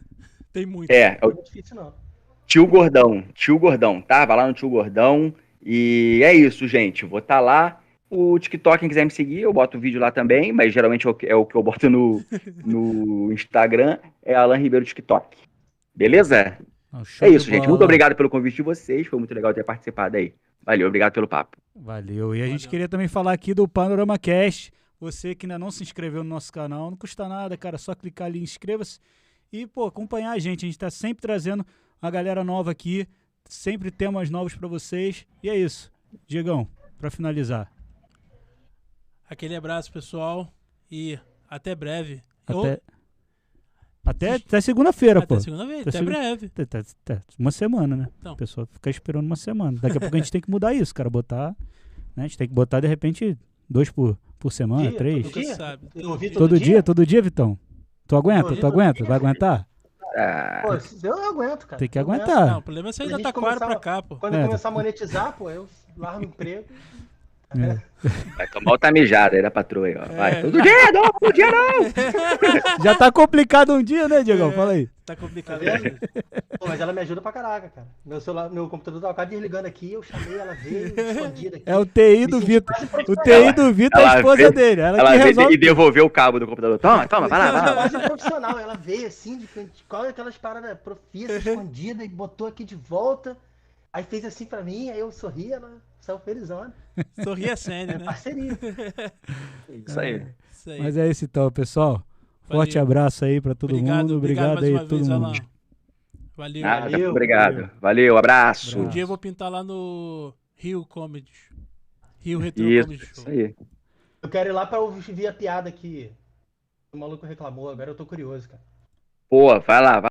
Tem muito. Não é difícil, não. Tio Gordão, tá? Vai lá no Tio Gordão. E é isso, gente. Vou estar lá. O TikTok, quem quiser me seguir, eu boto o vídeo lá também, mas geralmente é o que eu boto no Instagram, é Alan Ribeiro TikTok. Beleza? É isso, gente. Muito obrigado pelo convite de vocês. Foi muito legal ter participado aí. Valeu, obrigado pelo papo. Valeu. E a gente queria também falar aqui do Panorama Cast. Você que ainda não se inscreveu no nosso canal, não custa nada, cara. Só clicar ali, inscreva-se e, pô, acompanhar a gente. A gente tá sempre trazendo uma galera nova aqui, sempre temas novos pra vocês. E é isso. Diegão, pra finalizar. Aquele abraço, pessoal, e até breve. Até segunda-feira, pô. Até segunda-feira, até breve. Uma semana, né? Então. A pessoa fica esperando uma semana. Daqui a pouco a gente tem que mudar isso, cara. Botar, né? A gente tem que botar, de repente, 2 por semana, 3. Nunca se sabe. Todo dia, Vitão? Tu aguenta? Vai aguentar? Pô, eu não aguento, cara. Tem que aguentar. Não, o problema é sair da Taquara pra cá, pô. Quando eu começar a monetizar, pô, eu largo o emprego. Vai tomar outra mijada aí da patroa aí, ó. Vai, todo dia não! Já tá complicado um dia, né, Diegão? Fala aí. Tá complicado. Pô, mas ela me ajuda pra caraca, cara. Meu celular, meu computador tava quase desligando aqui, eu chamei, ela veio, escondida aqui. É o TI do Vitor. O TI do Vitor é a esposa dele. Ela que resolve. E devolveu o cabo do computador. Toma, vai lá. Quase profissional, ela veio assim, qual é aquelas paradas profissa, escondida, e botou aqui de volta. Aí fez assim pra mim, aí eu sorri, ela saiu felizona. Sorri a cena, né? Parceria. Isso aí. Mas é isso então, pessoal. Forte abraço aí pra todo mundo. Obrigado aí, todo mundo. Alan. Valeu. Obrigado. Valeu, abraço. Um dia eu vou pintar lá no Rio Comedy. Rio Retro Comedy Show. Isso aí. Eu quero ir lá pra ouvir a piada que o maluco reclamou, agora eu tô curioso, cara. Pô, vai lá.